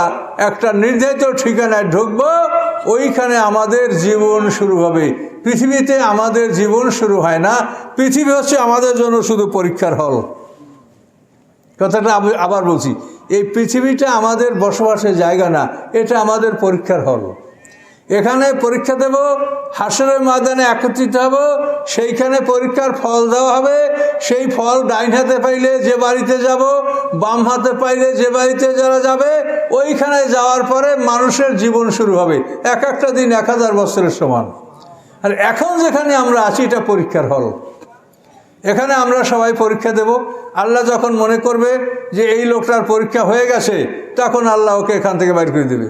একটা নির্ধারিত ঠিকানায় ঢুকবো, ওইখানে আমাদের জীবন শুরু হবে। পৃথিবীতে আমাদের জীবন শুরু হয় না, পৃথিবী হচ্ছে আমাদের জন্য শুধু পরীক্ষার হল। কথাটা আবার বলছি, এই পৃথিবীটা আমাদের বসবাসের জায়গা না, এটা আমাদের পরীক্ষার হল। এখানে পরীক্ষা দেব, হাসরের ময়দানে একত্রিত হব, সেইখানে পরীক্ষার ফল দেওয়া হবে। সেই ফল ডাইন হাতে পাইলে যে বাড়িতে যাব, বাম হাতে পাইলে যে বাড়িতে যারা যাবে, ওইখানে যাওয়ার পরে মানুষের জীবন শুরু হবে। এক একটা দিন 1000 বছরের সমান। আর এখন যেখানে আমরা আছি এটা পরীক্ষার হল। এখানে আমরা সবাই পরীক্ষা দেব। আল্লাহ যখন মনে করবে যে এই লোকটার পরীক্ষা হয়ে গেছে, তখন আল্লাহ ওকে এখান থেকে বাইর করে দেবে,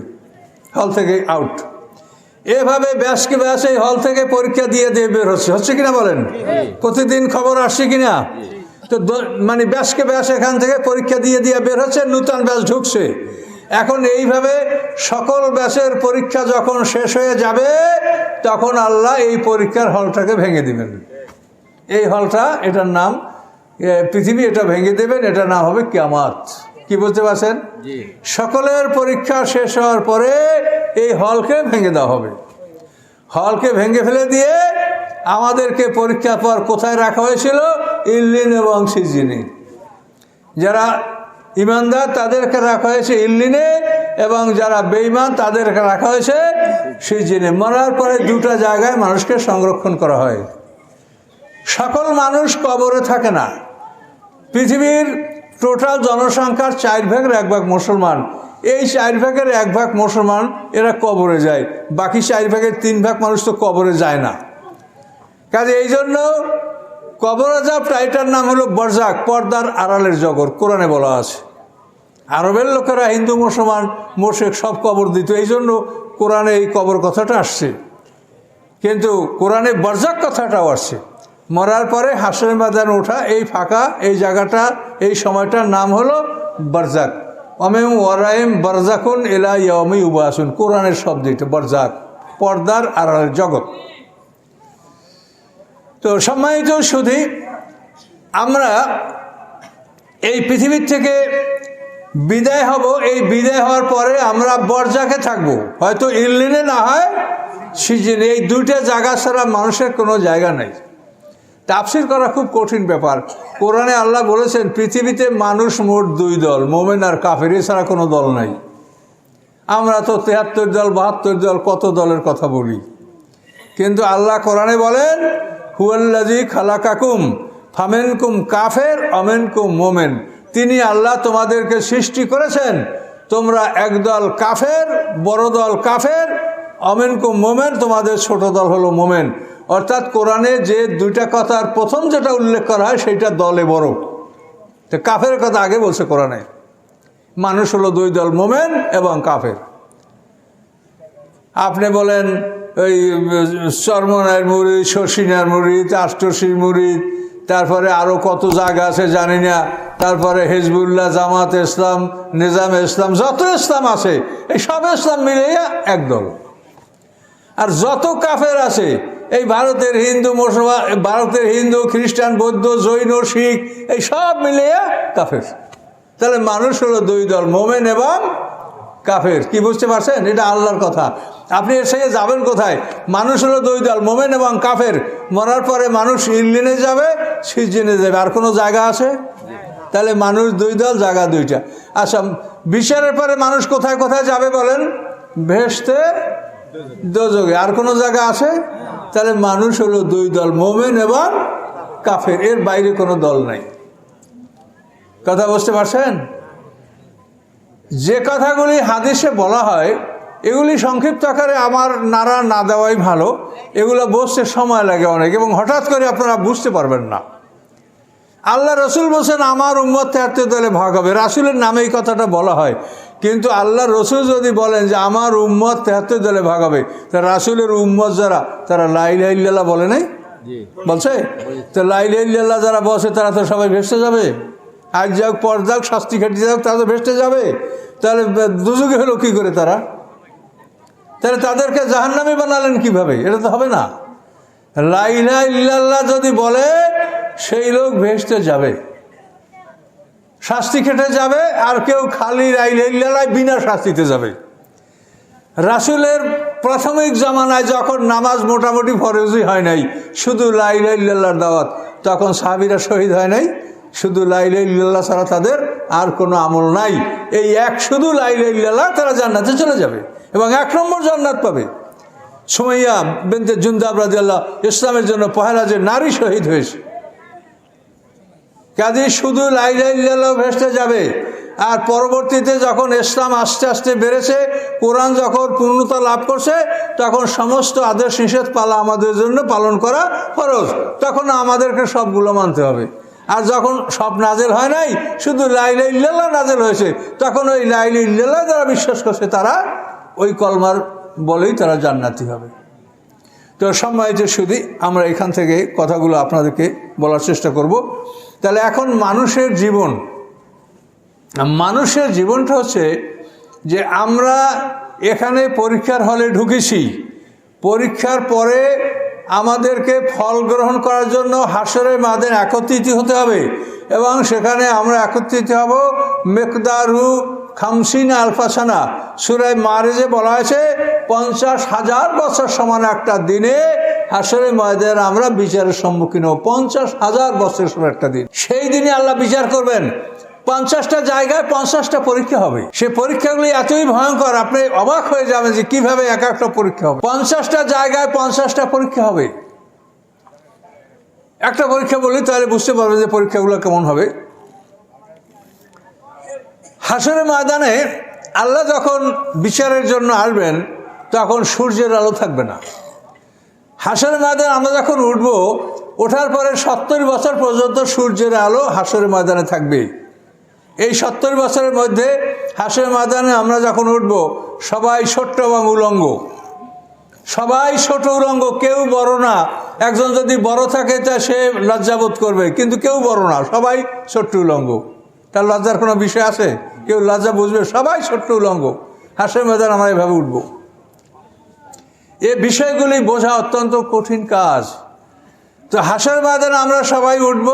হল থেকে আউট। এভাবে ব্যাসকে ব্যাস এই হল থেকে পরীক্ষা দিয়ে দিয়ে বের হচ্ছে কিনা বলেন? প্রতিদিন খবর আসছে কিনা? তো মানে ব্যাসকে ব্যাস এখান থেকে পরীক্ষা দিয়ে দিয়ে বের হচ্ছে, নূতন ব্যাস ঢুকছে। এখন এইভাবে সকল ব্যাসের পরীক্ষা যখন শেষ হয়ে যাবে, তখন আল্লাহ এই পরীক্ষার হলটাকে ভেঙে দিবেন। এই হলটা, এটার নাম পৃথিবী, এটা ভেঙে দেবেন, এটার নাম হবে কিয়ামত। কি বলতে পারছেন? সকলের পরীক্ষা শেষ হওয়ার পরে এই হলকে ভেঙে দেওয়া হবে। হলকে ভেঙে ফেলে দিয়ে আমাদেরকে পরীক্ষার পর কোথায় রাখা হয়েছিল? ইল্লিন এবং সিজিনে। যারা ইমানদার তাদেরকে রাখা হয়েছে ইল্লিনে, এবং যারা বেঈমান তাদেরকে রাখা হয়েছে সিজিনে। মরার পরে দুটা জায়গায় মানুষকে সংরক্ষণ করা হয়। সকল মানুষ কবরে থাকে না। পৃথিবীর টোটাল জনসংখ্যার 4 ভাগের 1 ভাগ মুসলমান। এই 4 ভাগের 1 ভাগ মুসলমান, এরা কবরে যায়। বাকি 4 ভাগের 3 ভাগ মানুষ তো কবরে যায় না। কাজে এই জন্য কবর আযাব, এটার নাম হলো বরজাক, পর্দার আড়ালের জগৎ, কোরআনে বলা আছে। আরবের লোকেরা, হিন্দু মুসলমান মুশরিক সব কবর দিত, এই জন্য কোরআনে এই কবর কথাটা আসছে। কিন্তু কোরআনে বরজাক কথাটাও আসছে। মরার পরে হাসরের ময়দানে ওঠা, এই ফাঁকা এই জায়গাটা, এই সময়টার নাম হলো বরজাক। অমেম ওয়ারাইম বরজাকুন ইলা ইয়াউমি ইউবাসুন, কোরআনের শব্দ এটা, বরজাক, পর্দার আড়ালের জগৎ। তো সম্মানিত সুধী, আমরা এই পৃথিবীর থেকে বিদায় হব। এই বিদায় হওয়ার পরে আমরা বরজাকে থাকবো, হয়তো ইল্লিনে না হয় সিজিনে। এই দুইটা জায়গা ছাড়া মানুষের কোনো জায়গা নেই। তাফসীর করা খুব কঠিন ব্যাপার। কোরআনে আল্লাহ বলেছেন পৃথিবীতে মানুষ মোট 2 দল, মোমেন আর কাফের, এছাড়া কোনো দল নাই। আমরা তো 73 দল 72 দল কত দলের কথা বলি, কিন্তু আল্লাহ কোরআনে বলেন হুয়াল্লাযী খালাকাকুম ফামিনকুম কাফের অমিনকুম মোমেন। তিনি আল্লাহ তোমাদেরকে সৃষ্টি করেছেন, তোমরা একদল কাফের, বড় দল কাফের, অমিনকুম মোমেন, তোমাদের ছোট দল হলো মোমেন। অর্থাৎ কোরআনে যে দুইটা কথার প্রথম যেটা উল্লেখ করা হয় সেইটা দলে বড়। তো কাফের কথা আগে বলছে কোরআনে। মানুষ হলো দুই দল, মোমেন এবং কাফের। আপনি বলেন ওই চরমনায়ের মুরিদ, শশিনার মুরিদ, আষ্টশীর মুরিদ, তারপরে আরও কত জায়গা আছে জানি না, তারপরে হিজবুল্লাহ, জামাত ইসলাম, নিজাম ইসলাম, যত ইসলাম আছে এই সব ইসলাম মিলিয়ে একদল। আর যত কাফের আছে এই ভারতের হিন্দু, মুসলমান, ভারতের হিন্দু, খ্রিস্টান, বৌদ্ধ, জৈন, শিখ, এই সব মিলিয়ে কাফের। তাহলে মানুষ হলো দুই দল, মোমেন এবং কাফের। কি বুঝতে পারছেন? এটা আল্লাহর কথা। আপনি এর থেকে যাবেন কোথায়? মানুষ হলো দুই দল, মোমেন এবং কাফের। মরার পরে মানুষ ইল্লিনে যাবে, সিজিনে যাবে, আর কোনো জায়গা আছে? তাহলে মানুষ দুই দল, জায়গা দুইটা। আচ্ছা, বিচারের পরে মানুষ কোথায় কোথায় যাবে বলেন? বেহেশতে, দোজখে। আর কোনো জায়গা আছে? তাহলে মানুষ হলো দুই দল, মোমেন এবং কাফের, এর বাইরে কোনো দল নাই। কথা বুঝতে পারছেন? যে কথাগুলি হাদিসে বলা হয় এগুলি সংক্ষিপ্ত আকারে আমার নাড়া না দেওয়াই ভালো। এগুলো বুঝতে সময় লাগে অনেক, এবং হঠাৎ করে আপনারা বুঝতে পারবেন না। আল্লাহ রসুল বলছেন আমার উম্মত ৭৩ দলে ভাগ হবে। রাসুলের নামে এই কথাটা বলা হয়, কিন্তু আল্লাহ রসুল যদি বলেন যে আমার উম্মত ৭৩ দলে ভাগ হবে, তা রাসুলের উম্মত যারা, তারা লা ইলাহা ইল্লাল্লাহ বলে নাই? বলছে তো লা ইলাহা ইল্লাল্লাহ যারা বলছে তারা তো সবাই ভেসে যাবে। আজ যাক, পর যাক, শাস্তি খেটে যাক, তারা তো ভেসে যাবে। তাহলে দুজকে হলো কী করে তারা? তাহলে তাদেরকে জাহান্নামী বানালেন কিভাবে? এটা তো হবে না। লা ইলাহা ইল্লাল্লাহ যদি বলে সেই লোক ভেসতে যাবে, শাস্তি খেটে যাবে, আর কেউ খালি লা ইলাহা ইল্লাল্লাহ বিনা শাস্তিতে যাবে। রাসূলের প্রাথমিক জামানায় যখন নামাজ মোটামুটি ফরজই হয় নাই, শুধু লা ইলাহা ইল্লাল্লাহর দাওয়াত, তখন সাহাবীরা শহীদ হয় নাই? শুধু লা ইলাহা ইল্লাল্লাহ ছাড়া তাদের আর কোনো আমল নাই। এই এক শুধু লা ইলাহা ইল্লাল্লাহ, তারা জান্নাতে চলে যাবে এবং ১ নম্বর জান্নাত পাবে। সুমাইয়া বিনতে জুনদাব রাদিয়াল্লাহু ইসলামের জন্য পহেলা যে নারী শহীদ হয়েছে, কাজে শুধু লা ইলাহা ইল্লাল্লাহ ভেসতে যাবে। আর পরবর্তীতে যখন ইসলাম আস্তে আস্তে বেড়েছে, কোরআন যখন পূর্ণতা লাভ করছে, তখন সমস্ত আদেশ নিষেধ পালা আমাদের জন্য পালন করা ফরজ। তখন আমাদেরকে সবগুলো মানতে হবে। আর যখন সব নাজেল হয় নাই, শুধু লা ইলাহা ইল্লাল্লাহ নাজেল হয়েছে, তখন ওই লা ইলাহা ইল্লাল্লাহ যারা বিশ্বাস করছে তারা ওই কলমার বলেই তারা জান্নাতি হবে। তো সম্মানিত শুধু আমরা এখান থেকে কথাগুলো আপনাদেরকে বলার চেষ্টা করব। তাহলে এখন মানুষের জীবনটা হচ্ছে যে আমরা এখানে পরীক্ষার হলে ঢুকেছি, পরীক্ষার পরে আমাদেরকে ফল গ্রহণ করার জন্য হাসরের ময়দানে একত্রিত হতে হবে, এবং সেখানে আমরা একত্রিত হব মিকদারু 50 আলফা সানা। সূরা মারিজে বলা হয়েছে 50,000 বছর সমান একটা দিনে হাসরের ময়দানে আমরা বিচারের সম্মুখীন হব। 50,000 বছর সমান একটা দিন। সেই দিনে আল্লাহ বিচার করবেন। 50টা জায়গায় 50টা পরীক্ষা হবে। সে পরীক্ষাগুলি এতই ভয়ঙ্কর, আপনি অবাক হয়ে যাবেন যে কিভাবে এক একটা পরীক্ষা হবে। 50টা জায়গায় 50টা পরীক্ষা হবে। একটা পরীক্ষা বলি তাহলে বুঝতে পারবে যে পরীক্ষাগুলো কেমন হবে। হাসরের ময়দানে আল্লাহ যখন বিচারের জন্য আসবেন, তখন সূর্যের আলো থাকবে না। হাসরের ময়দানে আমরা যখন উঠব, ওঠার পরে 70 বছর পর্যন্ত সূর্যের আলো হাসরের ময়দানে থাকবে। এই 70 বছরের মধ্যে হাসরের ময়দানে আমরা যখন উঠব, সবাই ছোট্ট এবং উলঙ্গ, সবাই ছোট উলঙ্গ, কেউ বড় না। একজন যদি বড় থাকে তা সে লজ্জাবোধ করবে, কিন্তু কেউ বড় না, সবাই ছোট্ট উলঙ্গ। তার লজ্জার কোনো বিষয় আছে? কেউ লজ্জা বুঝবে? সবাই ছোট্ট উলঙ্গ। হাসরের ময়দানে আমরা এভাবে উঠব। এই বিষয়গুলি বোঝা অত্যন্ত কঠিন কাজ। তো হাসরের ময়দানে আমরা সবাই উঠব,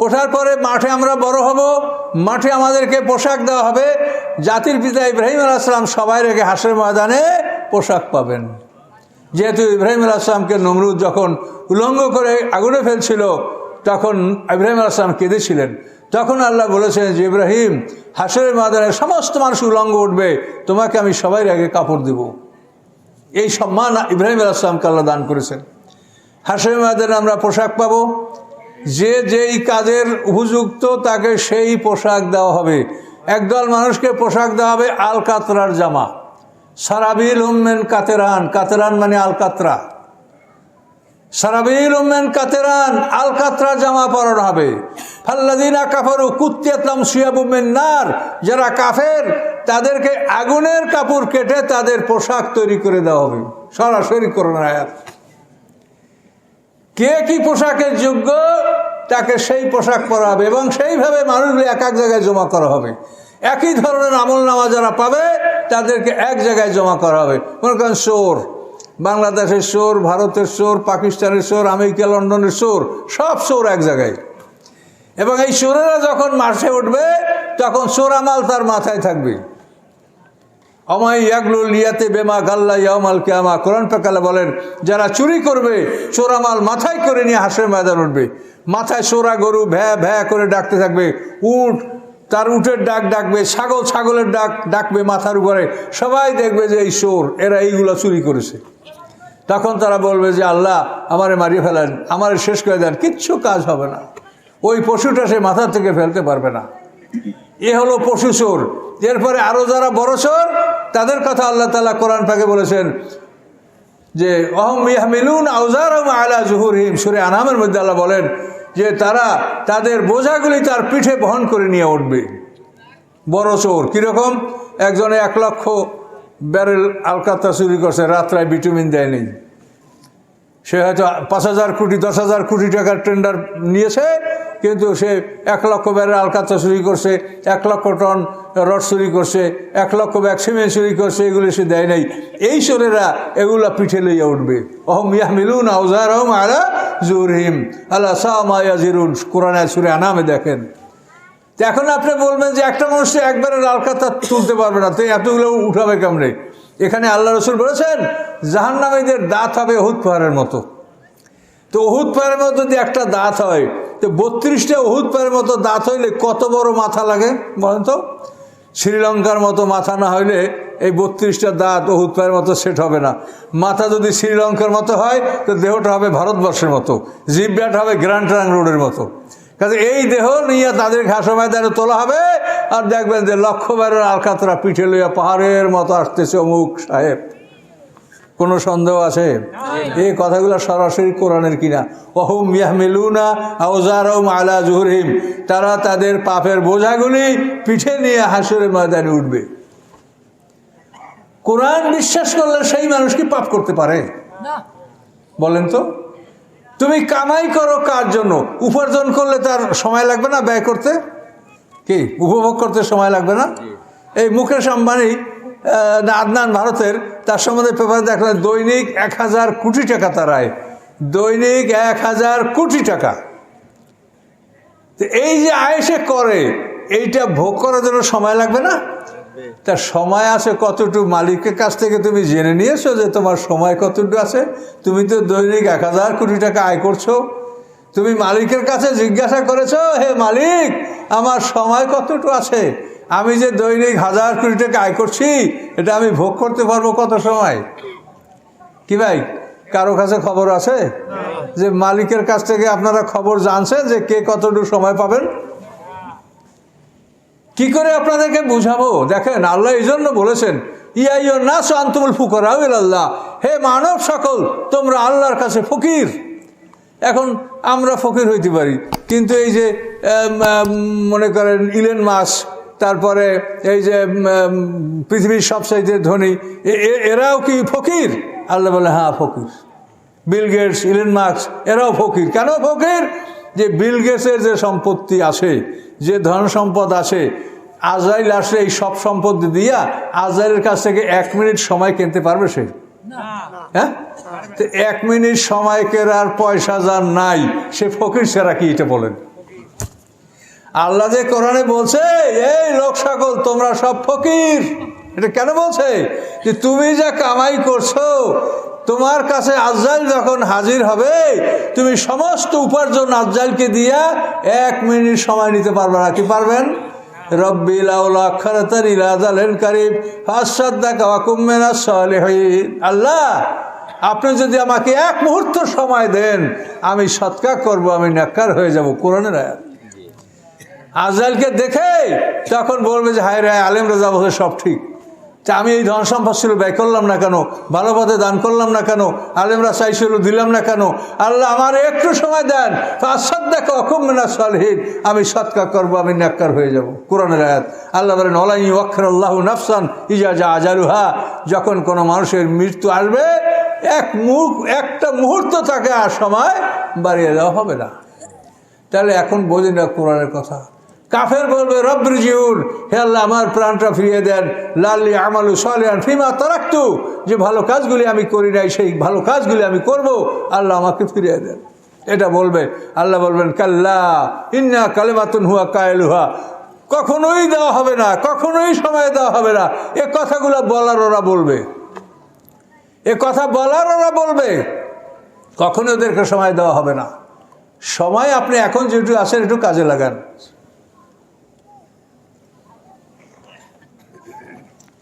ওঠার পরে মাঠে আমরা বড় হব, মাঠে আমাদেরকে পোশাক দেওয়া হবে। জাতির পিতা ইব্রাহিম আলাইহিস সালাম সবাই রেখে হাসরের ময়দানে পোশাক পাবেন। যেহেতু ইব্রাহিম আলাইহিস সালামকে নমরুদ যখন উলঙ্গ করে আগুনে ফেলছিল, তখন ইব্রাহিম আলাইহিস সালাম কেঁদেছিলেন। তখন আল্লাহ বলেছেন যে ইব্রাহিম, হাসরের ময়দানে সমস্ত মানুষ উলঙ্গ উঠবে, তোমাকে আমি সবাই আগে কাপড় দেব। এই সম্মান ইব্রাহিম আলাইহিস সালামকে আল্লাহ দান করেছেন। হাসরের ময়দানে আমরা পোশাক পাবো। যে যেই কাজের উপযুক্ত তাকে সেই পোশাক দেওয়া হবে। একদল মানুষকে পোশাক দেওয়া হবে আল কাতরার জামা, সারাবিল উম্মেন কাতেরান, কাতেরান মানে আল কাতরা, সারাবিল উম্মেন কাতেরান আল কাতরা জামা পরানো হবে। ফাল্লাযিনা কাফারু কুত্তিয়াতলাম সিয়াবুম মিন নার, যারা কাফের তাদেরকে আগুনের কাপড় কেটে তাদের পোশাক তৈরি করে দেওয়া হবে। সরাসরি কোরআনের আয়াত। কে কি পোশাকের যোগ্য তাকে সেই পোশাক পরা হবে এবং সেইভাবে মানুষগুলো এক এক জায়গায় জমা করা হবে। একই ধরনের আমলনামা যারা পাবে তাদেরকে এক জায়গায় জমা করা হবে। মনে করেন চোর, বাংলাদেশের চোর, ভারতের চোর, পাকিস্তানের চোর, আমেরিকা লন্ডনের চোর, সব চোর এক জায়গায়। এবং এই চোরেরা যখন মাঠে উঠবে তখন চোরামাল তার মাথায় থাকবে। অমাই ইয়াগলুল লিয়াতে বেমা গাল্লা ইয়াউমাল কিয়ামা, কোরআন পাকালে বলেন যারা চুরি করবে চোরামাল মাথায় করে নিয়ে হাসরের ময়দান উঠবে। মাথায় চোরা গরু ভ্যা ভ্যা করে ডাকতে থাকবে, উট তার উটের ডাক ডাকবে, ছাগল ছাগলের ডাক ডাকবে মাথার উপরে। সবাই দেখবে যে এই চোর, এরা এইগুলো চুরি করেছে। তখন তারা বলবে যে আল্লাহ আমারে মারিয়ে ফেলেন, আমারে শেষ করে দেন। কিচ্ছু কাজ হবে না, ওই পশুটা সে মাথা থেকে ফেলতে পারবে না। এ হলো পশু চোর। এরপরে আরো যারা বড় চোর তাদের কথা আল্লাহ তাআলা কোরআন পাকে বলেছেন যে অহম ইয়াহমিলুন আওজারহুম আলা যুহুরিহিম, সূরা আনামের মধ্যে আল্লাহ বলেন যে তারা তাদের বোঝাগুলি তার পিঠে বহন করে নিয়ে উঠবে। বড় চোর কীরকম? একজনে 1 লক্ষ ব্যারেল আলকাতরা চুরি করছে, রাত্রায় বিটুমিন দেয়নি। সে হয়তো 5,000 কোটি 10,000 কোটি টাকার টেন্ডার নিয়েছে, কিন্তু সে 1 লক্ষ ব্যারেল আলকাতরা চুরি করছে, 1 লক্ষ টন রড চুরি করছে, 1 লক্ষ ব্যাগ সিমেন্ট চুরি করছে, এগুলি সে দেয় নাই। এই চোরেরা এগুলা পিঠে লইয়া উঠবে। অহম ইয়াহমিলুন আওজারহুম আলা যুহুরিহিম আলা সাআ মা ইয়াজিরুন, কোরআনে সূরা আনামে দেখেন। তো এখন আপনি বলবেন যে একটা মানুষ একবারে আলকাতরা তুলতে পারবে না, তো এতগুলো উঠাবে কেমনে? এখানে আল্লাহ রসুল বলেছেন জাহান্নামীদের দাঁত হবে উহুদ পাহাড়ের মতো। তো উহুদ পাহাড়ের মতো যদি একটা দাঁত হয়, তো 32টা উহুদ পাহাড়ের মতো দাঁত হইলে কত বড় মাথা লাগে বলেন তো? শ্রীলঙ্কার মতো মাথা না হইলে এই 32টা দাঁত উহুদ পাহাড়ের মতো সেট হবে না। মাথা যদি শ্রীলঙ্কার মতো হয় তো দেহটা হবে ভারতবর্ষের মতো, জিহ্বাটা হবে গ্র্যান্ড ট্রাঙ্ক রোডের মতো। কাজে এই দেহ নিয়ে তাদের ঘাসের ময়দানে তোলা হবে, আর দেখবেন যে লক্ষ্যবারের আলকাতরা পিঠে লইয়া পাহাড়ের মতো আসতেছে অমুক সাহেব। কোনো সন্দেহ আছে? এই কথাগুলো সরাসরি কোরআনের কিনা। ওহুম ইয়াহমিলুনা আওজারহুম আলা যুহুরিহিম, তারা তাদের পাপের বোঝাগুলি পিঠে নিয়ে হাসরের ময়দানে উঠবে। কোরআন বিশ্বাস করলে সেই মানুষ কি পাপ করতে পারে? বলেন তো। তুমি কামাই করো কার জন্য? উপার্জন করলে তার সময় লাগবে না ব্যয় করতে? কি উপভোগ করতে সময় লাগবে না? এই মুকেশ আম্বানি না আদনান ভারতের, তার সম্বন্ধে পেপার দেখলেন দৈনিক 1,000 কোটি টাকা তার আয়, দৈনিক 1,000 কোটি টাকা। তো এই যে আয় সে করে, এইটা ভোগ করার জন্য সময় লাগবে না? তার সময় আছে কতটুকু মালিকের কাছ থেকে তুমি জেনে নিয়েছো যে তোমার সময় কতটুকু আছে? তুমি তো দৈনিক 1,000 কোটি টাকা আয় করছো। তুমি মালিকের কাছে জিজ্ঞাসা করেছো, হে মালিক আমার সময় কতটুকু আছে? আমি যে দৈনিক 1,000 কোটি টাকা আয় করছি, এটা আমি ভোগ করতে পারবো কত সময়? কি ভাই, কারো কাছে খবর আছে যে মালিকের কাছ থেকে আপনারা খবর জানছেন যে কে কতটুকু সময় পাবেন? কি করে আপনাদেরকে বুঝাবো? দেখেন আল্লাহ এই জন্য বলেছেন ইয়া আইয়ুহান-নাস আনতুমুল ফুকারা ইলাল্লাহ, হে মানব সকল তোমরা আল্লাহর কাছে ফকির। এখন আমরা ফকির হইতে পারি, কিন্তু এই যে মনে করেন ইলন মাস্ক, তারপরে এই যে পৃথিবীর সবচাইতে ধনী, এরাও কি ফকির? আল্লাহ বলে হ্যাঁ ফকির। বিল গেটস, ইলন মাস্ক এরাও ফকির। কেন ফকির? যে বিল গেটসের যে সম্পত্তি আছে, যে ধন সম্পদ আছে, আজরাইল আসলে এই সব সম্পত্তি দিয়া আজরাইলের কাছ থেকে 1 মিনিট সময় কিনতে পারবে সে? হ্যাঁ, তো 1 মিনিট সময় কেনার পয়সা যার নাই সে ফকির ছাড়া কি? এটা বলেন। আল্লাহ যে কোরআনে বলছে এই লোক সকল তোমরা সব ফকির, এটা কেন বলছে? যে তুমি যা কামাই করছো, তোমার কাছে আজরাইল যখন হাজির হবে, তুমি সমস্ত উপার্জন আজরাইলকে দিয়া 1 মিনিট সময় নিতে পারবে না। কি পারবেন? রব্বি লাউলা আখারতানি ইলা আজালিন কারীব ফাসাদদাকা ওয়া কুম মিনাস সালিহিন। আল্লাহ আপনি যদি আমাকে এক মুহূর্ত সময় দেন, আমি সৎকার করব, আমি নেককার হয়ে যাব। কোরআনের আয়াত। আজরাইলকে দেখে তখন বলবে যে হায় রে, আলেমরা যা বলছে সব ঠিক, তা আমি এই ধন সম্পদ ছিল ব্যয় করলাম না কেন, ভালো পথে দান করলাম না কেন, আলেমরা চাইছিল দিলাম না কেন, আল্লাহ আমার একটু সময় দেন, দেখো অকুমিনা সালহীন, আমি সৎকার করবো, আমি নেককার হয়ে যাব। কোরআনের আয়াত। আল্লাহ বলেন ওলাই ওয়াক্খারাল্লাহু নাফসান ইজা জা আজালুহা, যখন কোনো মানুষের মৃত্যু আসবে একটা মুহূর্ত তাকে আর সময় বাড়িয়ে দেওয়া হবে না। তাহলে এখন বোঝেন না কোরআনের কথা। কাফের বলবে রব্বিরজিউন, হে আল্লাহ আমার প্রাণটা ফিরিয়ে দেন, লাল্লি আমালু সালিহান ফিমা তারাকতু, যে ভালো কাজগুলি আমি করি নাই সেই ভালো কাজগুলি আমি করব, আল্লাহ আমাকে ফিরিয়ে দেন। এটা বলবে। আল্লাহ বলবেন কাল্লা ইন্না কালিমাতুন হুয়া কায়লুহা, কখনোই দেওয়া হবে না, কখনোই সময় দেওয়া হবে না। এ কথাগুলো বলার ওরা বলবে, এ কথা বলার ওরা বলবে, কখনো ওদেরকে সময় দেওয়া হবে না। সময় আপনি এখন যেটু আছেন একটু কাজে লাগান।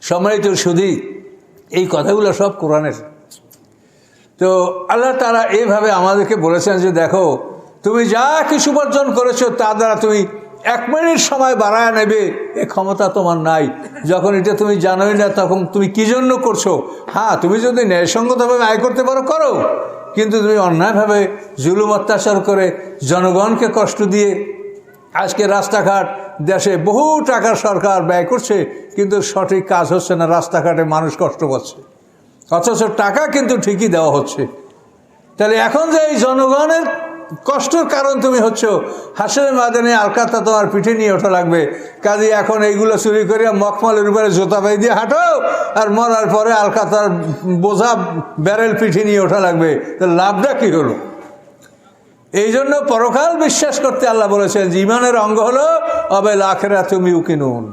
সম্মানিত সুধী, এই কথাগুলো সব কোরআনের। তো আল্লাহ তাআলা এইভাবে আমাদেরকে বলেছেন যে দেখো, তুমি যা কিছু উপার্জন করেছো তা দ্বারা তুমি 1 মিনিট সময় বাড়ায় নেবে এ ক্ষমতা তোমার নাই। যখন এটা তুমি জানোই না তখন তুমি কি জন্য করছো। হ্যাঁ, তুমি যদি ন্যায়সঙ্গতভাবে আয় করতে পারো করো, কিন্তু তুমি অন্যায়ভাবে জুলুম অত্যাচার করে জনগণকে কষ্ট দিয়ে আজকে রাস্তাঘাট দেশে বহু টাকা সরকার ব্যয় করছে, কিন্তু সঠিক কাজ হচ্ছে না, রাস্তাঘাটে মানুষ কষ্ট পাচ্ছে, অথচ টাকা কিন্তু ঠিকই দেওয়া হচ্ছে। তাহলে এখন যে এই জনগণের কষ্টের কারণ তুমি হচ্ছ, হাসরের ময়দানে আলকাতা তোমার পিঠে নিয়ে ওঠা লাগবে। কাজে এখন এইগুলো চুরি করে মখমলের উপরে জোতা পাই দিয়ে হাঁটো, আর মরার পরে আলকাতার বোঝা ব্যারেল পিঠে নিয়ে ওঠা লাগবে। তো লাভটা কী হলো? এই জন্য পরকাল বিশ্বাস করতে আল্লাহ বলেছেন যে ইমানের অঙ্গ হলো অবেল আখিরাতু ইউকিনুন।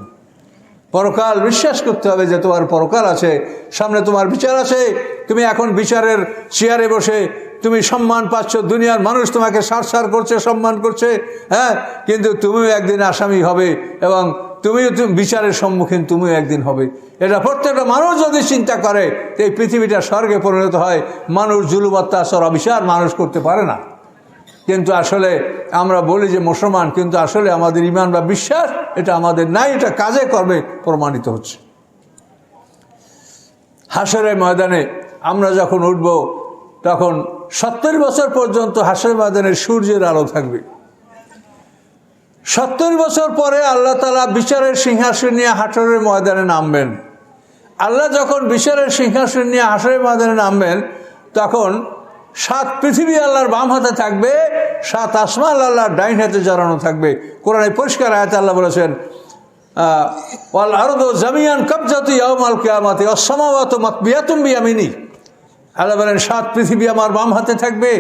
পরকাল বিশ্বাস করতে হবে যে তোমার পরকাল আছে, সামনে তোমার বিচার আছে। তুমি এখন বিচারের চেয়ারে বসে তুমি সম্মান পাচ্ছ, দুনিয়ার মানুষ তোমাকে সার করছে, সম্মান করছে, হ্যাঁ, কিন্তু তুমিও একদিন আসামি হবে এবং তুমিও বিচারের সম্মুখীন তুমিও একদিন হবে। এটা প্রত্যেকটা মানুষ যদি চিন্তা করে, এই পৃথিবীটা স্বর্গে পরিণত হয়। মানুষ জুলুম অত্যাচার অবিচার মানুষ করতে পারে না, কিন্তু আসলে আমরা বলি যে মুসলমান, কিন্তু আসলে আমাদের ঈমান বা বিশ্বাস এটা আমাদের নাই, এটা কাজে কর্মে প্রমাণিত হচ্ছে। হাসরের ময়দানে আমরা যখন উঠব তখন 70 বছর পর্যন্ত হাসরের ময়দানে সূর্যের আলো থাকবে। 70 বছর পরে আল্লাহ তাআলা বিচারের সিংহাসন নিয়ে হাসরের ময়দানে নামবেন। আল্লাহ যখন বিচারের সিংহাসন নিয়ে হাসরের ময়দানে নামবেন, তখন 7 পৃথিবী আল্লাহর বাম হাতে থাকবে, 7 আসমান আল্লাহর ডাইন হাতে জড়ানো থাকবে। কোরআনে পরিষ্কার আয়াতে আল্লাহ বলেছেন ওয়াল আরদু জামিআন কাবজাতু ইয়াউমাল কিয়ামাতি ওয়াস সামাওয়াতু মাতবিয়াতুম বিয়ামিনি। আল্লাহ বলেন 7 পৃথিবী আমার বাম হাতে থাকবে,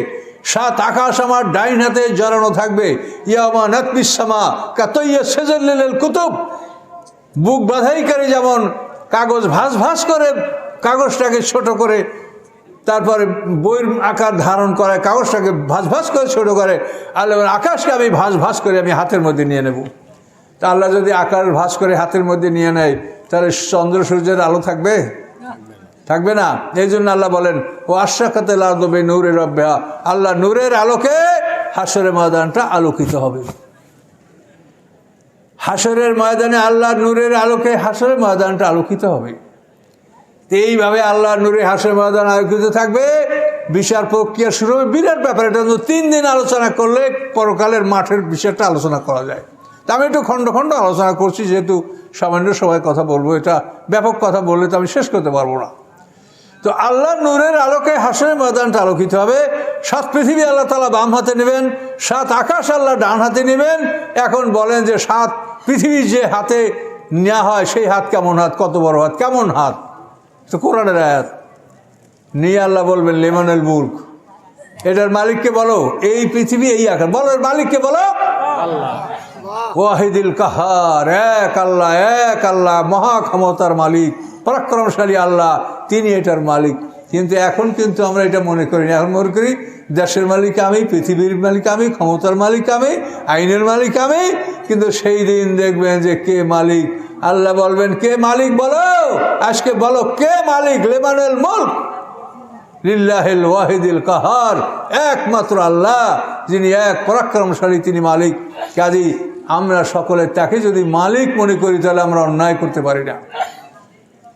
7 আকাশ আমার ডাইন হাতে জড়ানো থাকবে। ইয়াউমা নাতবিস সামা কাতাইয়া সিজিল কুতুব, বুক বাধাইকারী যেমন কাগজ ভাঁজ করে কাগজটাকে ছোট করে তারপরে বইয়ের আকার ধারণ করে, কাগজটাকে ভাঁজ করে ছোট করে, আল্লাহ আকাশকে আমি ভাঁজ করে আমি হাতের মধ্যে নিয়ে নেব। তা আল্লাহ যদি আকার ভাঁজ করে হাতের মধ্যে নিয়ে নেয়, তাহলে চন্দ্র সূর্যের আলো থাকবে? থাকবে না। এই জন্য আল্লাহ বলেন ও আশরাকাতিল আরদু বিনূরি রাব্বিহা, আল্লাহ নূরের আলোকে হাসরের ময়দানটা আলোকিত হবে। হাসরের ময়দানে আল্লাহ নূরের আলোকে হাসরের ময়দানটা আলোকিত হবে। এইভাবে আল্লাহ নূরে হাসরের ময়দান আলোকিত থাকবে। বিচার প্রক্রিয়া শুরু হবে। বিরাট ব্যাপার, এটা 3 দিন আলোচনা করলে পরকালের মাঠের বিষয়টা আলোচনা করা যায়। তা আমি একটু খণ্ড খণ্ড আলোচনা করছি, যেহেতু সামান্য সবাই কথা বলবো, এটা ব্যাপক কথা বললে তো আমি শেষ করতে পারবো না। তো আল্লাহ নূরের আলোকে হাসরের ময়দানটা আলোকিত হবে। 7 পৃথিবী আল্লাহ তাআলা বাম হাতে নেবেন, 7 আকাশ আল্লাহ ডান হাতে নেবেন। এখন বলেন যে 7 পৃথিবী যে হাতে নেওয়া হয় সেই হাত কেমন হাত, কত বড় হাত, কেমন হাত? তো কোরআনের আয়াত নিয়ে আল্লাহ বলবেন লিমানুল মুলক, এটার মালিককে বলো, এই পৃথিবী এই আকার, বলো এর মালিককে বলো আল্লাহ। ওয়াহিদুল কাহার, এক আল্লাহ মহা ক্ষমতার মালিক, পরাক্রমশালী আল্লাহ, তিনি এটার মালিক। কিন্তু এখন কিন্তু আমরা এটা মনে করি না, এখন মনে করি দেশের মালিক আমি, পৃথিবীর মালিক আমি, ক্ষমতার মালিক আমি, আইনের মালিক আমি। কিন্তু সেই দিন দেখবেন যে কে মালিক, আল্লাহ বলবেন কে মালিক বলো, আজকে বলো কে মালিক। লিমানুল মুলক, লিল্লাহিল ওয়াহিদিল কাহার, একমাত্র আল্লাহ যিনি এক পরাক্রমশালী, তিনি মালিক। কাজী আমরা সকলে তাকে যদি মালিক মনে করি তাহলে আমরা অন্যায় করতে পারি না,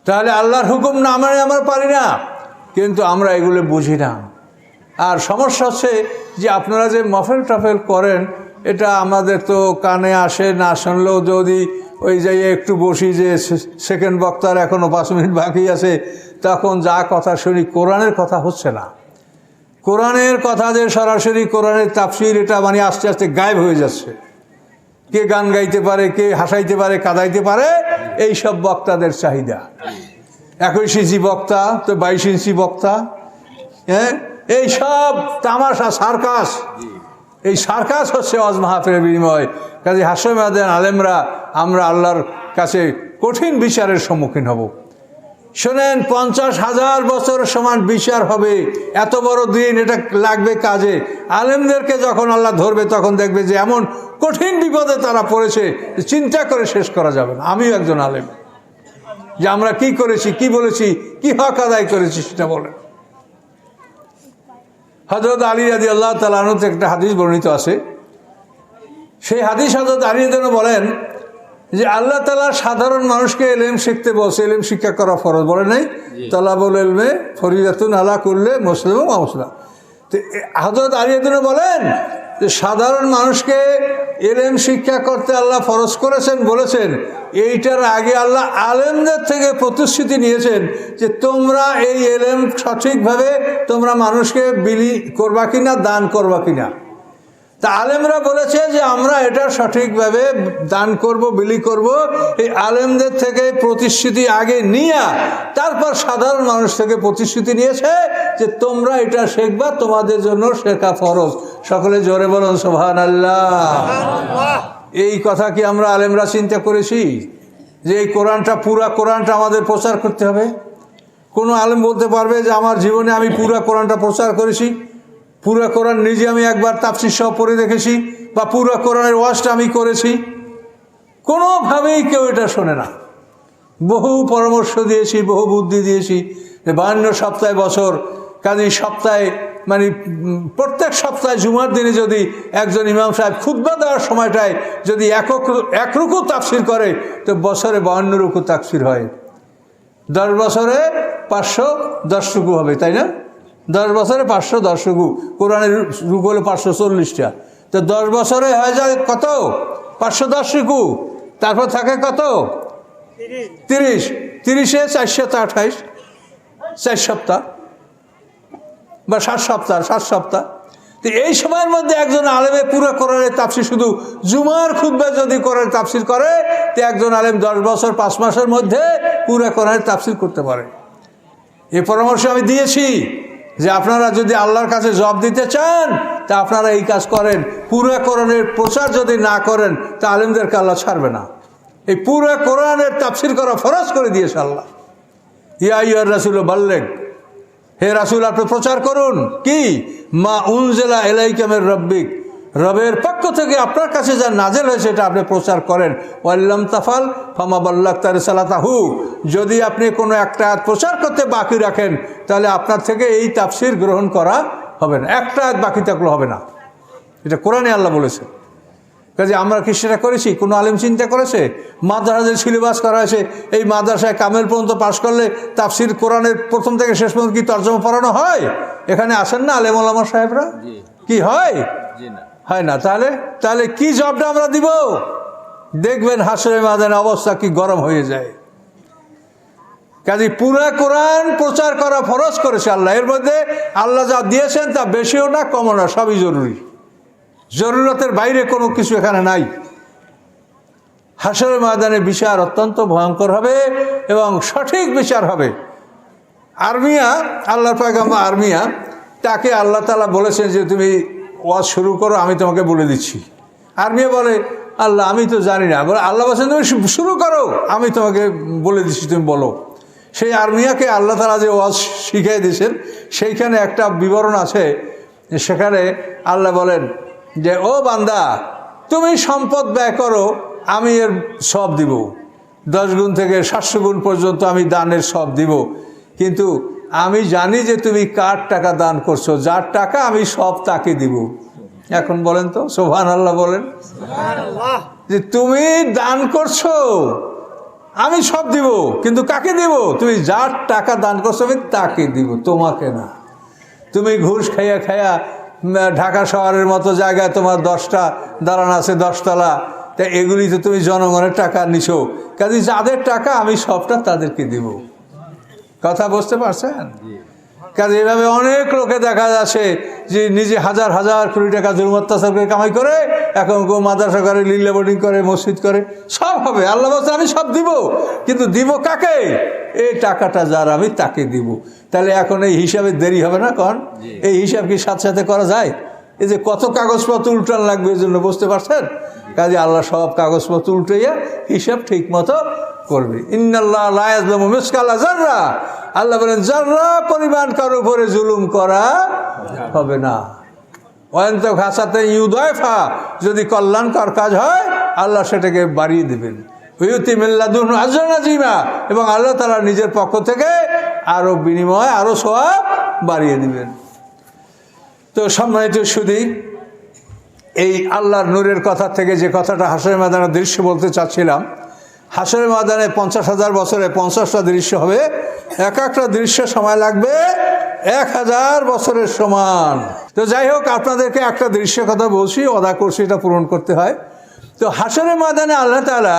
তাহলে আল্লাহর হুকুম না মানে আমরা পারি না, কিন্তু আমরা এগুলো বুঝি না। আর সমস্যা হচ্ছে যে আপনারা যে মাহফিল টাফেল করেন, এটা আমাদের তো কানে আসে, না শুনলেও যদি ওই যাই একটু বসি যে সেকেন্ড বক্তার এখনও 5 মিনিট বাকি আছে, তখন যা কথা শুনি কোরআনের কথা হচ্ছে না। কোরআনের কথা যে সরাসরি কোরআনের তাফসীর, এটা মানে আস্তে আস্তে গায়েব হয়ে যাচ্ছে। কে গান গাইতে পারে, কে হাসাইতে পারে, কাঁদাইতে পারে, এই সব বক্তাদের চাহিদা। 21 ইঞ্চি বক্তা তো 22 ইঞ্চি বক্তা, হ্যাঁ, এই সব তামাশা, সার্কাস, এই সার্কাস হচ্ছে ওয়াজ মাহফিলের বিনিময়। কাজে হাসে ময়দান আলেমরা আমরা আল্লাহর কাছে কঠিন বিচারের সম্মুখীন হব। শোনেন, 50,000 বছর সমান বিচার হবে, এত বড় দিন, এটা লাগবে কাজে। আলেমদেরকে যখন আল্লাহ ধরবে তখন দেখবে যে এমন কঠিন বিপদে তারা পড়েছে, চিন্তা করে শেষ করা যাবে না। আমিও একজন আলেম, যে আমরা কি করেছি, কি বলেছি, কি হক আদায় করেছি সেটা বলেন। হযরত আলী রাদিয়াল্লাহু তাআলা আনহু থেকে একটা হাদিস বর্ণিত আছে। সেই হাদিস হযরত আলী রাদিয়াল্লাহু বলেন যে আল্লাহ তাআলা সাধারণ মানুষকে ইলম শিখতে বলছে, ইলম শিক্ষা করা ফরজ, বলে নাই? তালাবুল ইলমে ফরিদাতুন আলা কুল্লি মুসলিম ওয়া মুসলিমা। তো হযরত আলী রাদিয়াল্লাহু বলেন যে সাধারণ মানুষকে ইলম শিক্ষা করতে আল্লাহ ফরজ করেছেন, বলেছেন। এইটার আগে আল্লাহ আলেমদের থেকে প্রতিশ্রুতি নিয়েছেন যে তোমরা এই ইলম সঠিকভাবে তোমরা মানুষকে বিলি করবা কিনা, দান করবা কিনা। তা আলেমরা বলেছে যে আমরা এটা সঠিকভাবে দান করব, বিলি করব। এই আলেমদের থেকে প্রতিশ্রুতি আগে নিয়ে তারপর সাধারণ মানুষ থেকে প্রতিশ্রুতি নিয়েছে যে তোমরা এটা শিখবা, তোমাদের জন্য শেখা ফরজ। সকলে জোরে বলুন সুবহানাল্লাহ। এই কথা কি আমরা আলেমরা চিন্তা করেছি যে এই কোরআনটা, পুরা কোরআনটা আমাদের প্রচার করতে হবে? কোনো আলেম বলতে পারবে যে আমার জীবনে আমি পুরা কোরআনটা প্রচার করেছি, পুরা কোরআন নিজে আমি একবার তাফসীর সহ পড়ে দেখেছি, বা পুরা কোরআনের ওয়াজটা আমি করেছি? কোনোভাবেই কেউ এটা শোনে না। বহু পরামর্শ দিয়েছি, বহু বুদ্ধি দিয়েছি যে 52 সপ্তাহে বছর, কাজেই সপ্তাহে মানে প্রত্যেক সপ্তাহে জুমার দিনে যদি একজন ইমাম সাহেব খুতবা দেওয়ার সময়টায় যদি এক রুকু তাফসীর করে, তো বছরে 52 রুকু তাফসীর হয়। 10 বছরে 510 রুকু হবে, তাই না? 10 বছরে 510 রুকু, কোরআনের রুকু হলো 540টা। তো 10 বছরে হয়ে যায় কত? 510 রুকু। তারপর থাকে কত? 30। 30-এ 428, 4 সপ্তাহ বা 7 সপ্তাহ, 7 সপ্তাহ। তো এই সময়ের মধ্যে একজন আলেমে পুরো কোরআনের তাফসীর, শুধু জুমার খুতবা যদি কোরআনের তাফসীর করে, তো একজন আলেম 10 বছর 5 মাসের মধ্যে পুরো কোরআনের তাফসীর করতে পারে। এই পরামর্শ আমি দিয়েছি যে আপনারা যদি আল্লাহর কাছে জবাব দিতে চান, তা আপনারা এই কাজ করেন। পুরো কোরআনের প্রচার যদি না করেন, তা আলেমদেরকে আল্লাহ ছাড়বে না। এই পুরো কোরআনের তাফসীর করা ফরজ করে দিয়েছে আল্লাহ। ইয়া আইয়ুহার রাসূল বাল্লিগ, হে রাসূল আপনি প্রচার করুন। কি? মা উনজিলা ইলাইকা মির রাব্বিক, রবের পক্ষ থেকে আপনার কাছে যা নাজেল হয়েছে এটা আপনি প্রচার করেন। ওয়াল্লাম তাফাল ফামা বাল্লাগতা রিসালাতাহু, যদি আপনি কোনো একটা আয়াত প্রচার করতে বাকি রাখেন, তাহলে আপনার থেকে এই তাফসীর গ্রহণ করা হবে না। একটা আয়াত বাকি থাকলে হবে না, এটা কোরআনে আল্লাহ বলেছে। কাজে আমরা কি সেটা করেছি? কোনো আলেম চিন্তা করেছে? মাদ্রাসায় সিলেবাস করা হয়েছে, এই মাদ্রাসায় কামেল পর্যন্ত পাশ করলে তাফসীর কোরআনের প্রথম থেকে শেষ পর্যন্ত কি তর্জমা পড়ানো হয়? এখানে আসেন না আলেম ওলামা সাহেবরা? কি হয়? হয় না। তাহলে কি জবাবটা আমরা দিব? দেখবেন হাসরের ময়দানে অবস্থা কি গরম হয়ে যায়। কাজে পুরা কোরআন প্রচার করা ফরজ করেছে আল্লাহ। এর মধ্যে আল্লাহ যা দিয়েছেন তা বেশিও না, কমও না, সবই জরুরি। জরুরতের বাইরে কোনো কিছু এখানে নাই। হাসরের ময়দানে বিচার অত্যন্ত ভয়ঙ্কর হবে এবং সঠিক বিচার হবে। আরমিয়া, আল্লাহর পয়গম্বর আরমিয়া, তাকে আল্লাহ তাআলা বলেছেন যে তুমি ওয়াজ শুরু করো, আমি তোমাকে বলে দিচ্ছি। আরমিয়া বলে, আল্লাহ আমি তো জানি না। বলে, আল্লাহ বলছেন তুমি শুরু করো, আমি তোমাকে বলে দিচ্ছি, তুমি বলো। সেই আরমিয়াকে আল্লাহ তাআলা যে ওয়াজ শিখিয়ে দিয়েছেন, সেইখানে একটা বিবরণ আছে। সেখানে আল্লাহ বলেন যে ও বান্দা, তুমি সম্পদ ব্যয় করো, আমি এর সব দিব। 10 গুণ থেকে 700 গুণ পর্যন্ত আমি দানের সব দিব। কিন্তু আমি জানি যে তুমি কার টাকা দান করছো, যার টাকা আমি সব তাকে দিব। এখন বলেন তো, সুবহানাল্লাহ বলেন, যে তুমি দান করছো আমি সব দিব, কিন্তু কাকে দিব? তুমি যার টাকা দান করছো আমি তাকে দিব, তোমাকে না। তুমি ঘুষ খাইয়া খাইয়া ঢাকা শহরের মতো জায়গায় তোমার 10টা দালান আছে, 10তলা, তা এগুলি তো তুমি জনগণের টাকা নিছো, কাজে যাদের টাকা আমি সবটা তাদেরকে দিব। কথা বুঝতে পারছেন? কাজে এভাবে অনেক লোকে দেখা যাচ্ছে যে নিজে হাজার হাজার কোটি টাকা জুলুম অত্যাচার করে কামাই করে, এখন মাদ্রাসা করে, লিল্লা বোর্ডিং করে, মসজিদ করে, সব হবে। আল্লাহ বলছে আমি সব দিব, কিন্তু দিব কাকে? এই টাকাটা যার আমি তাকে দিব। তাহলে এখন এই হিসাবে দেরি হবে না? কারণ এই হিসাব কি সাথে সাথে করা যায়? এই যে কত কাগজপত্র উল্টান লাগবে, এই জন্য বুঝতে পারছেন? কাজে আল্লাহ সব কাগজপত্র উল্টাইয়া হিসাব ঠিক মতো করবে। ইন্নাল্লাহ লা ইয়াজলিমু মিসকালা যাররা, আল্লাহ বলেন যাররা পরিমাণ কারো উপরে জুলুম করা হবে না। ওয়ান্ত ঘাসাতে ইউদাইফা, যদি কল্যাণকর কাজ হয় আল্লাহ সেটাকে বাড়িয়ে দেবেন। ইউতি মিল্লাদুন আজরান আযীমা, এবং আল্লাহ তাআলা নিজের পক্ষ থেকে আরো বিনিময়, আরো সওয়াব বাড়িয়ে দিবেন। তো সম্মানিত সুধী, এই আল্লাহর নূরের কথা থেকে যে কথাটা হাশরের ময়দানের দৃশ্য বলতে চাচ্ছিলাম, হাশরের ময়দানে 50,000 বছরে 50টা দৃশ্য হবে, এক একটা দৃশ্য সময় লাগবে 1000 বছরের সমান। তো যাই হোক, আপনাদেরকে একটা দৃশ্যের কথা বলছি, অদা করছি, এটা পূরণ করতে হয়। তো হাশরের ময়দানে আল্লাহ তাআলা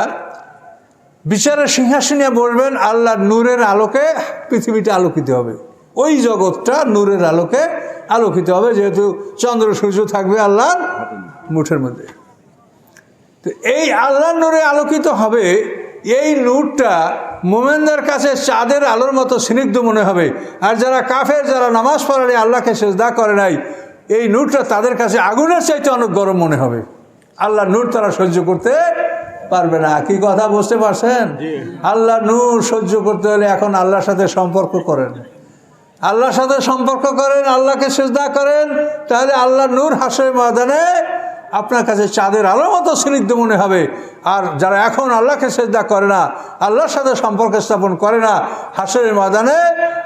বিচারের সিংহাসনে বলবেন, আল্লাহর নূরের আলোকে পৃথিবীটা আলোকিত হবে, ওই জগৎটা নূরের আলোকে আলোকিত হবে, যেহেতু চন্দ্র সূর্য থাকবে আল্লাহর মুঠের মধ্যে। তো এই আল্লাহর নূরে আলোকিত হবে, এই নূরটা মোমেনদের কাছে চাঁদের আলোর মতো স্নিগ্ধ মনে হবে। আর যারা কাফের, যারা নামাজ পড়ে আল্লাহকে সিজদা করে নাই, এই নূরটা তাদের কাছে আগুনের চাইতে অনেক গরম মনে হবে। আল্লাহর নূর তারা সহ্য করতে পারবে না। কি কথা বুঝতে পারছেন? আল্লাহর নূর সহ্য করতে হলে এখন আল্লাহর সাথে সম্পর্ক করেন, আল্লাহর সাথে সম্পর্ক করেন, আল্লাহকে সিজদা করেন, তাহলে আল্লাহর নূর হাশরের ময়দানে আপনার কাছে চাঁদের আলোর মতো স্নিগ্ধ মনে হবে। আর যারা এখন আল্লাহকে সিজদা করে না, আল্লাহর সাথে সম্পর্ক স্থাপন করে না, হাশরের ময়দানে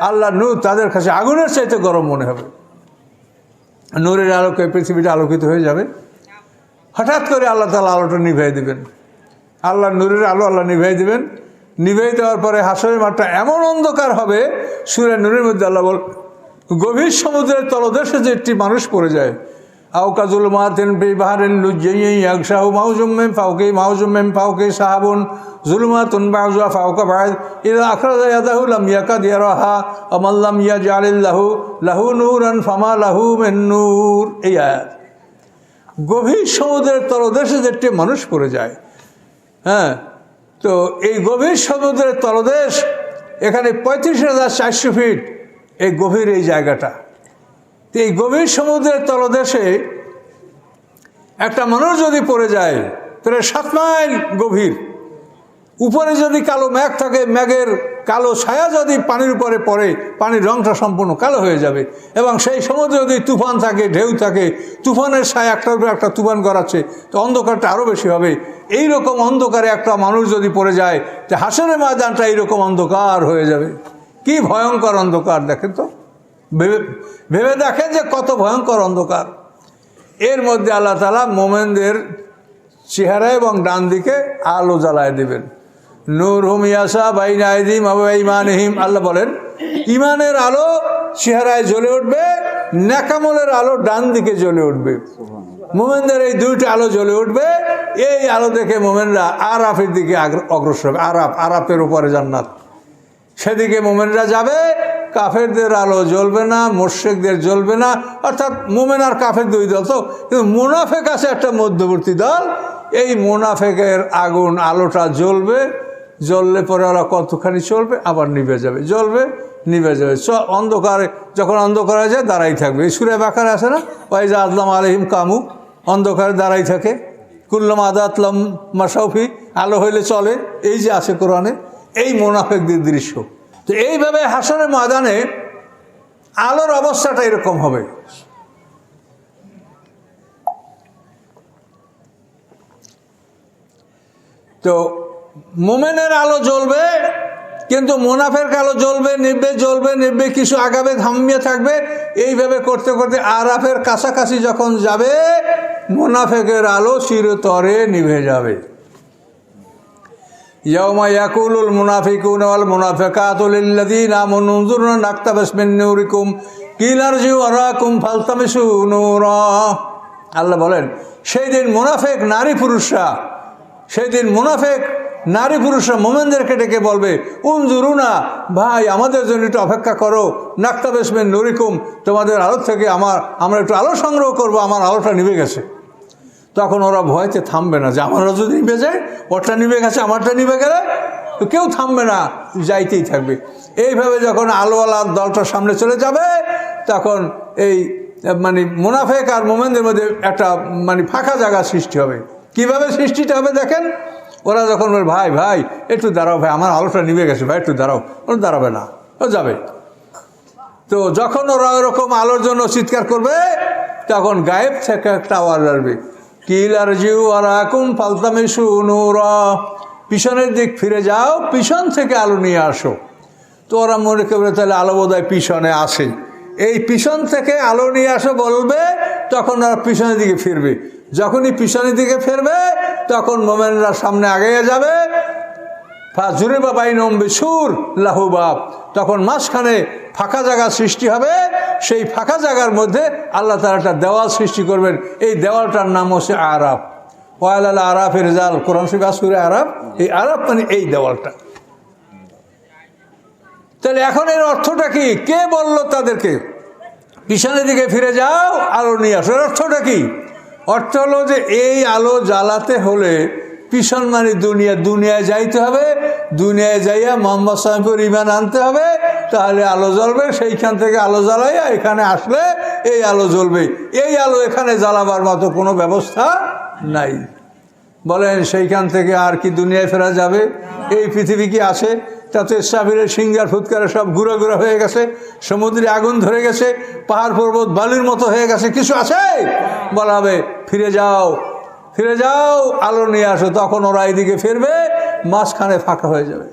আল্লাহর নূর তাদের কাছে আগুনের চাইতে গরম মনে হবে। নূরের আলোকে পৃথিবীটা আলোকিত হয়ে যাবে। হঠাৎ করে আল্লাহ তাআলা আলোটা নিভিয়ে দেবেন, আল্লাহর নূরের আলো আল্লাহ নিভিয়ে দেবেন। নিভিয়ে দেওয়ার পরে হাশরের মাঠটা এমন অন্ধকার হবে, সূরা নূরের মধ্যে আল্লাহ বল, গভীর সমুদ্রের তলদেশে যে একটি মানুষ পড়ে যায়, আওকা জুলুমাতিন ফি বাহরিন লুজ্জাইয়িন ইয়াগশাহু মাউজুম মিন ফাওকি সাহাবুন জুলুমাতুন বা'যুহা ফাওকা বা'দ ইযা আখরাজা ইয়াদাহু লাম ইয়াকাদ ইয়ারাহা ওয়া মান লাম ইয়াজআলিল্লাহু লাহু নূরান ফামা লাহু মিন নূর। এই আয়াত। গভীর সমুদ্রের তলদেশে যে একটি মানুষ পড়ে যায়, হ্যাঁ, তো এই গভীর সমুদ্রের তলদেশ, এখানে 35,400 ফিট এই গভীর এই জায়গাটা। তো এই গভীর সমুদ্রের তলদেশে একটা মানুষ যদি পড়ে যায়, প্রায় 7 মাইল গভীর, উপরে যদি কালো মেঘ থাকে, মেঘের কালো ছায়া যদি পানির উপরে পড়ে, পানির রংটা সম্পূর্ণ কালো হয়ে যাবে। এবং সেই সমুদ্রে যদি তুফান থাকে, ঢেউ থাকে, তুফানের ছায়া একটার উপরে একটা তুফান গড়াচ্ছে, তো অন্ধকারটা আরও বেশি হবে। এই রকম অন্ধকারে একটা মানুষ যদি পড়ে যায়, তো হাশরের ময়দানটা এইরকম অন্ধকার হয়ে যাবে। কি ভয়ঙ্কর অন্ধকার দেখেন তো, ভেবে দেখেন যে কত ভয়ঙ্কর অন্ধকার। এর মধ্যে আল্লাহ তাআলা মোমেনদের চেহারা এবং ডান দিকে আলো জ্বালায় দেবেন। নূরহুম ইয়াসা বাইনা আইদিহিম ওয়া বাইমানিহিম, আল্লাহ বলেন ইমানের আলো চেহারায় জ্বলে উঠবে, নেকামলের আলো ডান দিকে জ্বলে উঠবে। মোমেনদের এই দুইটা আলো জ্বলে উঠবে। এই আলো দেখে মোমেনরা আরাফের দিকে অগ্রসর হবে। আরাফের উপরে জান্নাত, সেদিকে মোমেনরা যাবে। কাফেরদের আলো জ্বলবে না, মুশরিকদের জ্বলবে না। অর্থাৎ মোমেন আর কাফের দুই দল, তো কিন্তু মুনাফেক আছে একটা মধ্যবর্তী দল। এই মুনাফেকের আগুন আলোটা জ্বলবে, জ্বললে পরে ওরা কতখানি চলবে, আবার নিভে যাবে, জ্বলবে নিভে যাবে। অন্ধকারে যখন অন্ধকার হয়ে যায় দাঁড়াই থাকবে। এই সূরা বাকারা আছে না, ওয়াইজা আযলাম আলাইহিম কামু, অন্ধকারে দাঁড়াই থাকে। কুল্লাম আদাতলাম মাসাউফি, আলো হইলে চলে, এই যে আছে কোরআনে। এই মুনাফেকদের দৃশ্য। তো এইভাবে হাশরের ময়দানে আলোর অবস্থাটা এরকম হবে। তো মোমেনের আলো জ্বলবে, কিন্তু মুনাফের আলো জ্বলবে নিভবে, জ্বলবে নিভবে, কিছু আগাবে থামিয়ে থাকবে। এইভাবে করতে করতে আরাফের কাছাকাছি যখন যাবে মুনাফেকের আলো চিরতরে নিভে যাবে। ইয়াউমা ইয়াকুলুল মুনাফিকুনা ওয়াল মুনাফিকাতু লিল্লাযীনা আমানু উনজুরনা নাকতাবিস মিন নূরিকুম কিলা ইরজিউ ওয়ারাকুম ফালতামিসু নূরা। আল্লাহ বলেন সেই দিন মুনাফিক নারী পুরুষরা, সেই দিন মুনাফিক নারী পুরুষরা মোমেনদেরকে ডেকে বলবে, উনজুরুনা, ভাই আমাদের জন্য একটু অপেক্ষা করো, নাকতাবিস মিন নূরিকুম, তোমাদের আলো থেকে আমরা একটু আলো সংগ্রহ করব, আমার আলোটা নিভে গেছে। তখন ওরা ভয়তে থামবে না যে আমারও যদি নিভে যায়, ওরটা নিভে গেছে আমারটা নিভে গেলে, তো কেউ থামবে না, যাইতেই থাকবে। এইভাবে যখন আলোওয়ালা দলটা সামনে চলে যাবে তখন এই মানে মুনাফেক আর মোমেনদের মধ্যে একটা মানে ফাঁকা জায়গা সৃষ্টি হবে। কিভাবে সৃষ্টিটা হবে দেখেন, ওরা যখন বলে ভাই ভাই একটু দাঁড়াও, ভাই আমার আলোটা নিভে গেছে, ভাই একটু দাঁড়াও, ওরা দাঁড়াবে না, ও যাবে। তো যখন ওরা ওরকম আলোর জন্য চিৎকার করবে তখন গায়েব থেকে একটা আওয়াজ আসবে, কিলা ইরজিউ ওয়ারাকুম ফালতামিসু নূরা, পিছনের দিক ফিরে যাও, পিছন থেকে আলো নিয়ে আসো। তো ওরা মনে করবে তাহলে আলো বোধহয় পিছনে আসে, এই পিছন থেকে আলো নিয়ে আসো বলবে, তখন ওরা পিছনের দিকে ফিরবে। যখনই পিছনের দিকে ফিরবে তখন মোমেনরা সামনে আগাইয়া যাবে, ফাজুরিবা বাইনহুম বিসুর লাহু বাব, তখন মাঝখানে ফাঁকা জায়গা সৃষ্টি হবে। সেই ফাঁকা জায়গার মধ্যে আল্লাহ তাআলা একটা দেওয়াল সৃষ্টি করবেন, এই দেওয়ালটার নাম হচ্ছে আরাফ। ওয়ালাল আরাফের রিজাল, কোরআন শরীফে সূরা আরাফ, এই আরাফ মানে এই দেওয়ালটা। তাহলে এখন এর অর্থটা কি? কে বলল তাদেরকে পিছনের দিকে ফিরে যাও, আলো নিয়ে আসো? এর অর্থটা কি? অর্থ হলো যে এই আলো জ্বালাতে হলে পিছন মানে দুনিয়ায় যাইতে হবে, দুনিয়ায় যাইয়া মোহাম্মদ সাহেবের ঈমান আনতে হবে, তাহলে আলো জ্বলবে। সেইখান থেকে আলো জ্বালাইয়া এখানে আসলে এই আলো জ্বলবে। এই আলো এখানে জ্বালাবার মতো কোনো ব্যবস্থা নাই। বলেন সেইখান থেকে আর কি দুনিয়ায় ফেরা যাবে? এই পৃথিবী কি আছে? তাতে ইসরাফিলের সিঙ্গার ফুৎকারে সব গুঁড়ো গুঁড়ো হয়ে গেছে, সমুদ্রে আগুন ধরে গেছে, পাহাড় পর্বত বালির মতো হয়ে গেছে, কিছু আছে? বলা হবে ফিরে যাও, ফিরে যাও, আলো নিয়ে আসো। তখন ওরা এইদিকে ফিরবে, মাঝখানে ফাঁকা হয়ে যাবে।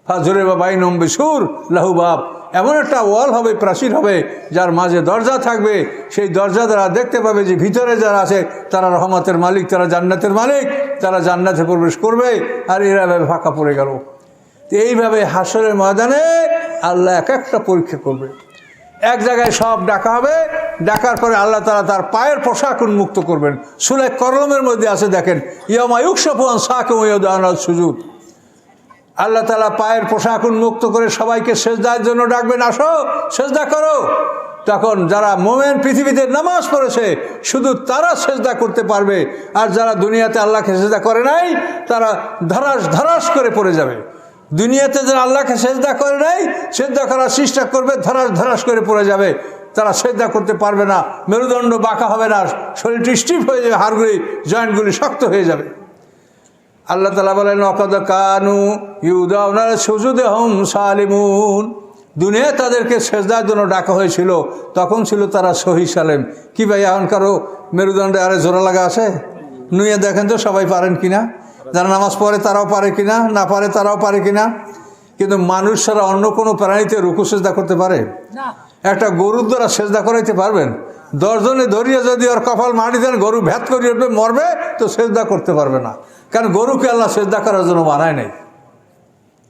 ফাজুরিবা বাইনহুম বিসুর লাহু বাব, এমন একটা ওয়াল হবে, প্রাচীর হবে, যার মাঝে দরজা থাকবে। সেই দরজা দ্বারা দেখতে পাবে যে ভিতরে যারা আছে তারা রহমতের মালিক, তারা জান্নাতের মালিক, তারা জান্নাতে প্রবেশ করবে, আর এরা ফাঁকা পড়ে গেল। এইভাবে হাসরের ময়দানে আল্লাহ এক একটা পরীক্ষা করবে। এক জায়গায় সব ডাকা হবে, ডাকার পরে আল্লাহ তাআলা তার পায়ের পোশাক উন্মুক্ত করবেন। সূরা করমের মধ্যে আছে, দেখেন, ইয়াউমা ইউকশাফু আন সাকিম ওয়া ইউদআউনা সুজুদ। আল্লাহ তাআলা পায়ের পোশাক উন্মুক্ত করে সবাইকে সেজদার জন্য ডাকবেন, আসো সেজদা করো। তখন যারা মোমেন পৃথিবীতে নামাজ পড়েছে শুধু তারা সেজদা করতে পারবে, আর যারা দুনিয়াতে আল্লাহকে সেজদা করে নাই তারা ধরাস করে পড়ে যাবে। দুনিয়াতে যারা আল্লাহকে সেজদা করে নাই, সেজদা করার চেষ্টা করবে, ধরাস করে পড়ে যাবে, তারা সেজদা করতে পারবে না, মেরুদণ্ড বাঁকা হবে না, শরীরটি স্টিফ হয়ে যাবে, হাড়গুলি জয়েন্টগুলি শক্ত হয়ে যাবে। আল্লাহ তাআলা বলেন ওয়াকাদ কানু ইউদাউনা সুজুদহুম সালিমুন, দুনিয়ায় তাদেরকে সেজদার জন্য ডাকা হয়েছিল, তখন ছিল তারা সহি সালেম। কি ভাই এখন কারো মেরুদণ্ডে আরে জোড়া লাগা আছে? নুয়ে দেখেন তো সবাই পারেন কিনা, যারা নামাজ পড়ে তারাও পারে কিনা, না পারে তারাও পারে কিনা। কিন্তু মানুষ ছাড়া অন্য কোনো প্রাণীতে রুকু সেজদা করতে পারে? একটা গরুর দ্বারা সেজদা করাইতে পারবেন? 10 জনে ধরিয়ে যদি ওর কপাল মাটি দেন, গরু ভ্যাত করে উঠবে, মরবে, তো সেজদা করতে পারবে না, কারণ গরুকে আল্লাহ সেজদা করার জন্য বানায় নাই।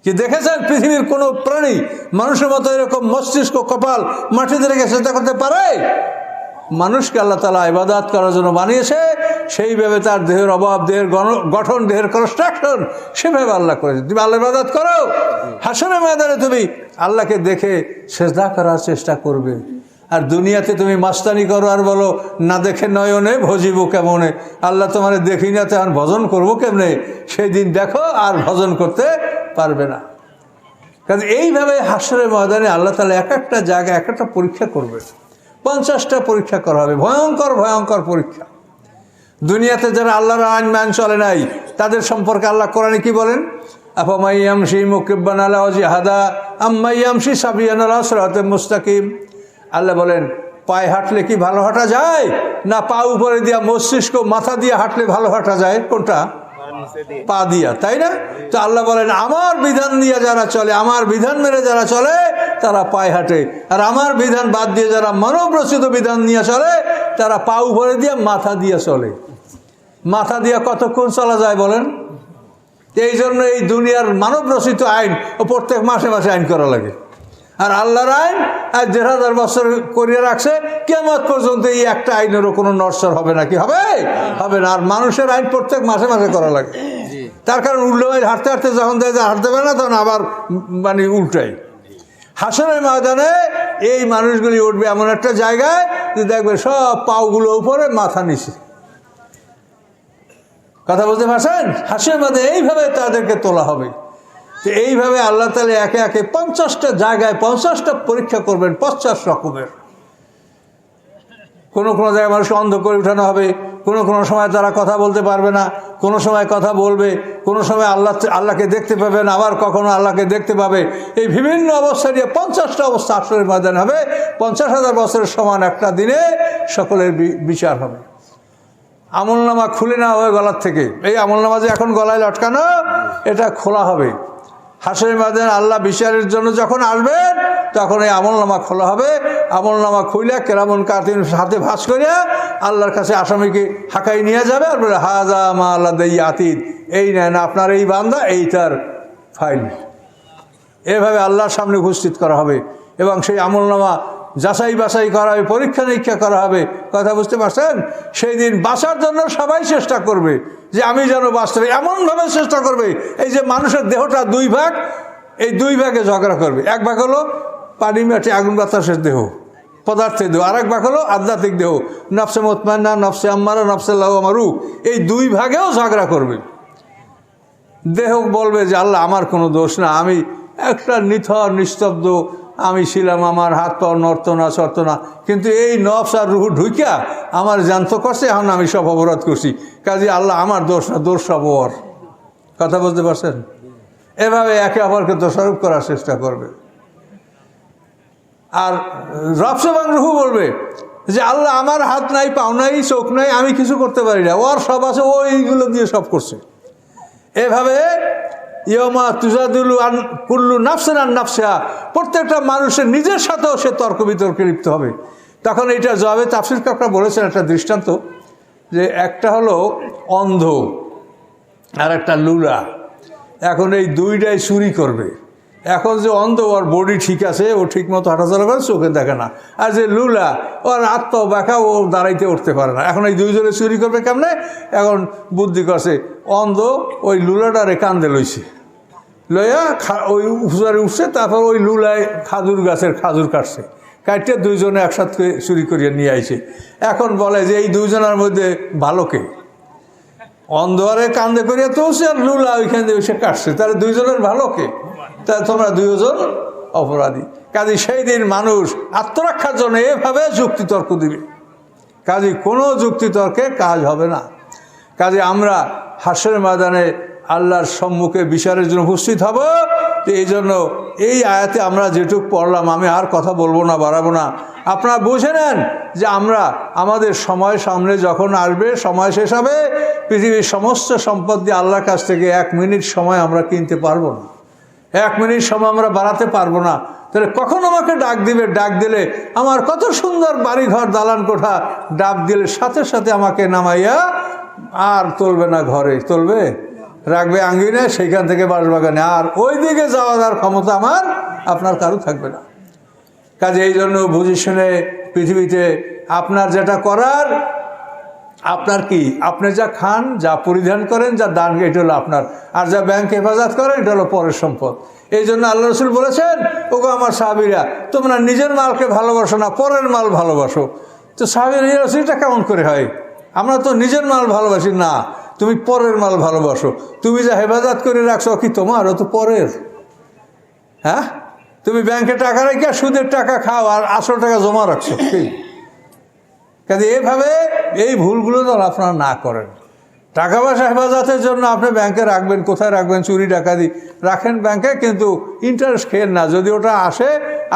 কি দেখেছেন পৃথিবীর কোনো প্রাণী মানুষের মতো এরকম মস্তিষ্ক কপাল মাটিতে রেখে সেজদা করতে পারে? মানুষকে আল্লাহ তাআলা ইবাদত করার জন্য বানিয়েছে, সেইভাবে তার দেহের অভাব, দেহের গঠন, দেহের কনস্ট্রাকশন সেভাবে আল্লাহ করেছে। তুমি আল্লাহ ইবাদত করো, হাসরের ময়দানে তুমি আল্লাহকে দেখে সেজদা করার চেষ্টা করবে। আর দুনিয়াতে তুমি মাস্তানি করো আর বলো না দেখে নয়নে ভজিব কেমনে, আল্লাহ তোমার দেখি না তো এখন ভজন করবো কেমনে, সেই দিন দেখো আর ভজন করতে পারবে না। কারণ এইভাবে হাসরের ময়দানে আল্লাহ তাআলা এক একটা জায়গায় এক একটা পরীক্ষা করবে। 50টা পরীক্ষা করা হবে, ভয়ঙ্কর ভয়ঙ্কর পরীক্ষা। দুনিয়াতে যারা আল্লাহর আইন মান চলে নাই তাদের সম্পর্কে আল্লাহ কোরআনে কি বলেন? আফামান ইয়ামশি মুকিব্বান আলা ওয়াজহি হাদা আম্মা ইয়ামশি সাবিয়ান আলা সিরাতিম মুস্তাকিম। আল্লাহ বলেন পায়ে হাঁটলে কি ভালো হাঁটা যায়, না পা উপরে দিয়া মস্তিষ্ক মাথা দিয়ে হাঁটলে ভালো হাঁটা যায়? কোনটা? পা দিয়া, তাই না? তো আল্লাহ বলেন আমার বিধান দিয়ে যারা চলে, আমার বিধান মেনে যারা চলে তারা পায়ে হাঁটে, আর আমার বিধান বাদ দিয়ে যারা মানব রচিত বিধান নিয়ে চলে তারা পা উপরে দিয়ে মাথা দিয়ে চলে। মাথা দিয়ে কতক্ষণ চলা যায় বলেন? এই জন্য এই দুনিয়ার মানব রচিত আইন ও প্রত্যেক মাসে মাসে আইন করা লাগে, আর আল্লাহর আইন আজ ১,৫০০ বছর করিয়ে রাখছে, কিয়ামত পর্যন্ত এই একটা আইনেরও কোনো নড়চড় হবে না। কি হবে? হবে না। আর মানুষের আইন প্রত্যেক মাসে মাসে করা লাগে। তার কারণ উল্টো হাঁটতে হাঁটতে যখন দেয় যে হাঁটতে পারে না, তখন আবার মানে উল্টাই। হাসরের ময়দানে এই মানুষগুলি উঠবে এমন একটা জায়গায় যে দেখবে সব পাগুলো উপরে, মাথা নিচে। কথা বলতে পারছেন? হাসরের মধ্যে এইভাবে তাদেরকে তোলা হবে। তো এইভাবে আল্লাহ তাআলা একে একে 50টা জায়গায় 50টা পরীক্ষা করবেন, 50 রকমের। কোনো কোনো জায়গায় মানুষ অন্ধ করে উঠানো হবে, কোনো কোনো সময় তারা কথা বলতে পারবে না, কোনো সময় কথা বলবে, কোনো সময় আল্লাহকে দেখতে পাবে না, আবার কখনো আল্লাহকে দেখতে পাবে। এই বিভিন্ন অবস্থা নিয়ে 50টা অবস্থা হাসরের ময়দান হবে। 50,000 বছরের সমান একটা দিনে সকলের বিচার হবে। আমলনামা খুলে নেওয়া হবে গলার থেকে। এই আমলনামা যে এখন গলায় লটকানো, এটা খোলা হবে হাসরের ময়দানে। আল্লাহ বিচারের জন্য যখন আসবেন তখন এই আমলনামা খোলা হবে। আমলনামা খুলে কেরামন কাতিন হাতে ভাঁজ করিয়া আল্লাহর কাছে আসামিকে হাঁকাই নিয়ে যাবে, আর বলে হাজা মা আল্লাহ দেই আতিদ, এই নেন আপনার এই বান্দা, এই তার ফাইল। এভাবে আল্লাহর সামনে উপস্থিত করা হবে এবং সেই আমলনামা যাচাই বাছাই করা হবে, পরীক্ষা নিরীক্ষা করা হবে। কথা বুঝতে পারছেন? সেই দিন বাঁচার জন্য সবাই চেষ্টা করবে যে আমি যেন বাঁচতে পারি, এমনভাবে চেষ্টা করবে। এই যে মানুষের দেহটা 2 ভাগ, এই 2 ভাগে ঝগড়া করবে। এক ভাগ হলো পানি মাটি আগুন বাতাসের দেহ, পদার্থের দেহ, আর এক ভাগ হলো আধ্যাত্মিক দেহ, নফসে মুতমাইন্না, নফসে আম্মারা, নফসে লাওয়ামারু। এই 2 ভাগেও ঝগড়া করবে। দেহ বলবে যে আল্লাহ আমার কোনো দোষ না, আমি একটা নিথর নিস্তব্ধ আমি ছিলাম, আমার হাত পা নড়ত না চড়ত না, কিন্তু এই নফস আর রুহ ঢুকিয়া আমার জানতো করছে, এখন আমি সব অপরাধ করছি, কাজে আল্লাহ আমার দোষ না, দোষ সব ওর। কথা বলতে পারছেন? এভাবে একে অপরকে দোষারোপ করার চেষ্টা করবে। আর নফস এবং রুহ বলবে যে আল্লাহ আমার হাত নাই, পাও নাই, চোখ নাই, আমি কিছু করতে পারি না, ওর সব আছে, ওইগুলো দিয়ে সব করছে। এভাবে ইয়মা তুজাদুলু আন কুল্লু নাফসিন আন নাফসিহা, প্রত্যেকটা মানুষের নিজের সাথেও সে তর্ক বিতর্কে লিপ্ত হবে। তখন এইটা জবাবে তাফসীর কাকরা বলেছেন একটা দৃষ্টান্ত, যে একটা হলো অন্ধ আর একটা লুলা। এখন এই 2টাই চুরি করবে। এখন যে অন্ধ, ওর বডি ঠিক আছে, ও ঠিক মতো হাঁটাচলা করে, চোখে দেখে না। আর যে লুলা, ওর হাত পাও বাঁকা, ও দাঁড়াইতে উঠতে পারে না। এখন এই 2 জনে চুরি করবে কেমনে? এখন বুদ্ধি করছে, অন্ধ ওই লুলাটারে কান্দে লইছে, লইয়া ওই উপরে উঠছে, তারপর ওই লুলায় খাজুর গাছের খাজুর কাটছে, কাটতে 2 জনে একসাথে চুরি করিয়ে নিয়ে আইছে। এখন বলে যে এই 2 জনের মধ্যে ভালো কে? অন্ধরে কান্দে করিয়া তুলছে, আর লুলা ওইখান দিয়ে এসে কাটছে, তাহলে 2 জনের ভালো কে? তা তোমরা 2 জন অপরাধী। কাজে সেই দিন মানুষ আত্মরক্ষার জন্য এভাবে যুক্তিতর্ক দিবে। কাজে কোনো যুক্তিতর্কে কাজ হবে না। কাজে আমরা হাসরের ময়দানে আল্লাহর সম্মুখে বিচারের জন্য উপস্থিত হব। তো এই জন্য এই আয়াতে আমরা যেটুকু পড়লাম, আমি আর কথা বলবো না, বাড়াবো না। আপনারা বুঝে নেন যে আমরা আমাদের সময় সামনে যখন আসবে, সময় শেষ হবে, পৃথিবীর সমস্ত সম্পদ দিয়ে আল্লাহর কাছ থেকে 1 মিনিট সময় আমরা কিনতে পারবো না, 1 মিনিট সময় আমরা বাড়াতে পারবো না। তাহলে কখন আমাকে ডাক দিবে? ডাক দিলে আমার কত সুন্দর বাড়িঘর, দালান কোঠা, ডাক দিলে সাথে সাথে আমাকে নামাইয়া আর তুলবে না ঘরে, তুলবে রাখবে আঙ্গিনায়, সেইখান থেকে বাঁশবাগানে, আর ওই দিকে যাওয়ার আর ক্ষমতা আমার আপনার কারো থাকবে না। কাজে এই জন্য বুঝে শুনে পৃথিবীতে আপনার যেটা করার, আপনার কি, আপনি যা খান, যা পরিধান করেন, যা দান, এটা হলো আপনার, আর যা ব্যাংক হেফাজত করেন, এটা হলো পরের সম্পদ। এই জন্য আল্লাহ রসুল বলেছেন, ওগো আমার সাহাবীরা, তোমরা নিজের মালকে ভালোবাসো না, পরের মাল ভালোবাসো। তো সাহাবীরা, এটা কেমন করে হয়? আমরা তো নিজের মাল ভালোবাসি না, তুমি পরের মাল ভালোবাসো। তুমি যা হেফাজত করে রাখছো, কি তোমার? ও তো পরের। হ্যাঁ, তুমি ব্যাংকে টাকা রেখে সুদের টাকা খাও, আর আসল টাকা জমা রাখছো। কাজে এভাবে এই ভুলগুলো তো আপনারা না করেন। টাকা পয়সা হেফাজতের জন্য আপনি ব্যাংকে রাখবেন, কোথায় রাখবেন? চুরি ডাকাতি রাখেন ব্যাংকে, কিন্তু ইন্টারেস্ট খেয়েন না। যদি ওটা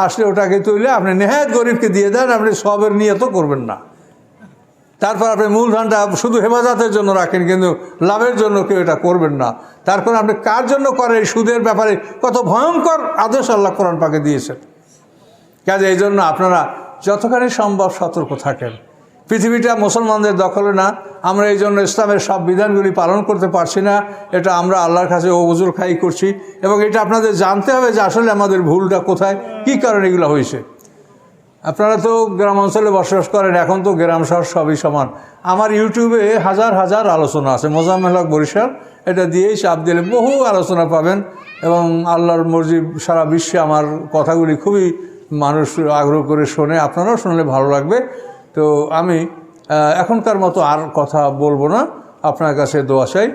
আসলে ওটাকে তুলে আপনি নেহায়েত গরিবকে দিয়ে দেন, আপনি সবের নিয়ে তো করবেন না। তারপর আপনি মূলধনটা শুধু হেফাজতের জন্য রাখেন, কিন্তু লাভের জন্য কেউ এটা করবেন না। তার কারণ আপনি কার জন্য করেন, সুদের ব্যাপারে কত ভয়ঙ্কর আদেশ আল্লাহ কোরআন পাকে দিয়েছেন। কাজে এই জন্য আপনারা যতখানি সম্ভব সতর্ক থাকেন। পৃথিবীটা মুসলমানদের দখলে না, আমরা এই জন্য ইসলামের সব বিধানগুলি পালন করতে পারছি না, এটা আমরা আল্লাহর কাছে ওজুর খাই করছি। এবং এটা আপনাদের জানতে হবে যে আসলে আমাদের ভুলটা কোথায়, কী কারণে এগুলো হয়েছে। আপনারা তো গ্রাম অঞ্চলে বসবাস করেন, এখন তো গ্রাম শহর সবই সমান। আমার ইউটিউবে হাজার হাজার আলোচনা আছে, মোজাম্মেল হক বরিশাল, এটা দিয়েই চাপ দিলে বহু আলোচনা পাবেন। এবং আল্লাহর মর্জি সারা বিশ্বে আমার কথাগুলি খুবই মানুষ আগ্রহ করে শোনে, আপনারাও শুনলে ভালো লাগবে। তো আমি এখনকার মতো আর কথা বলবো না, আপনার কাছে দোয়া চাই।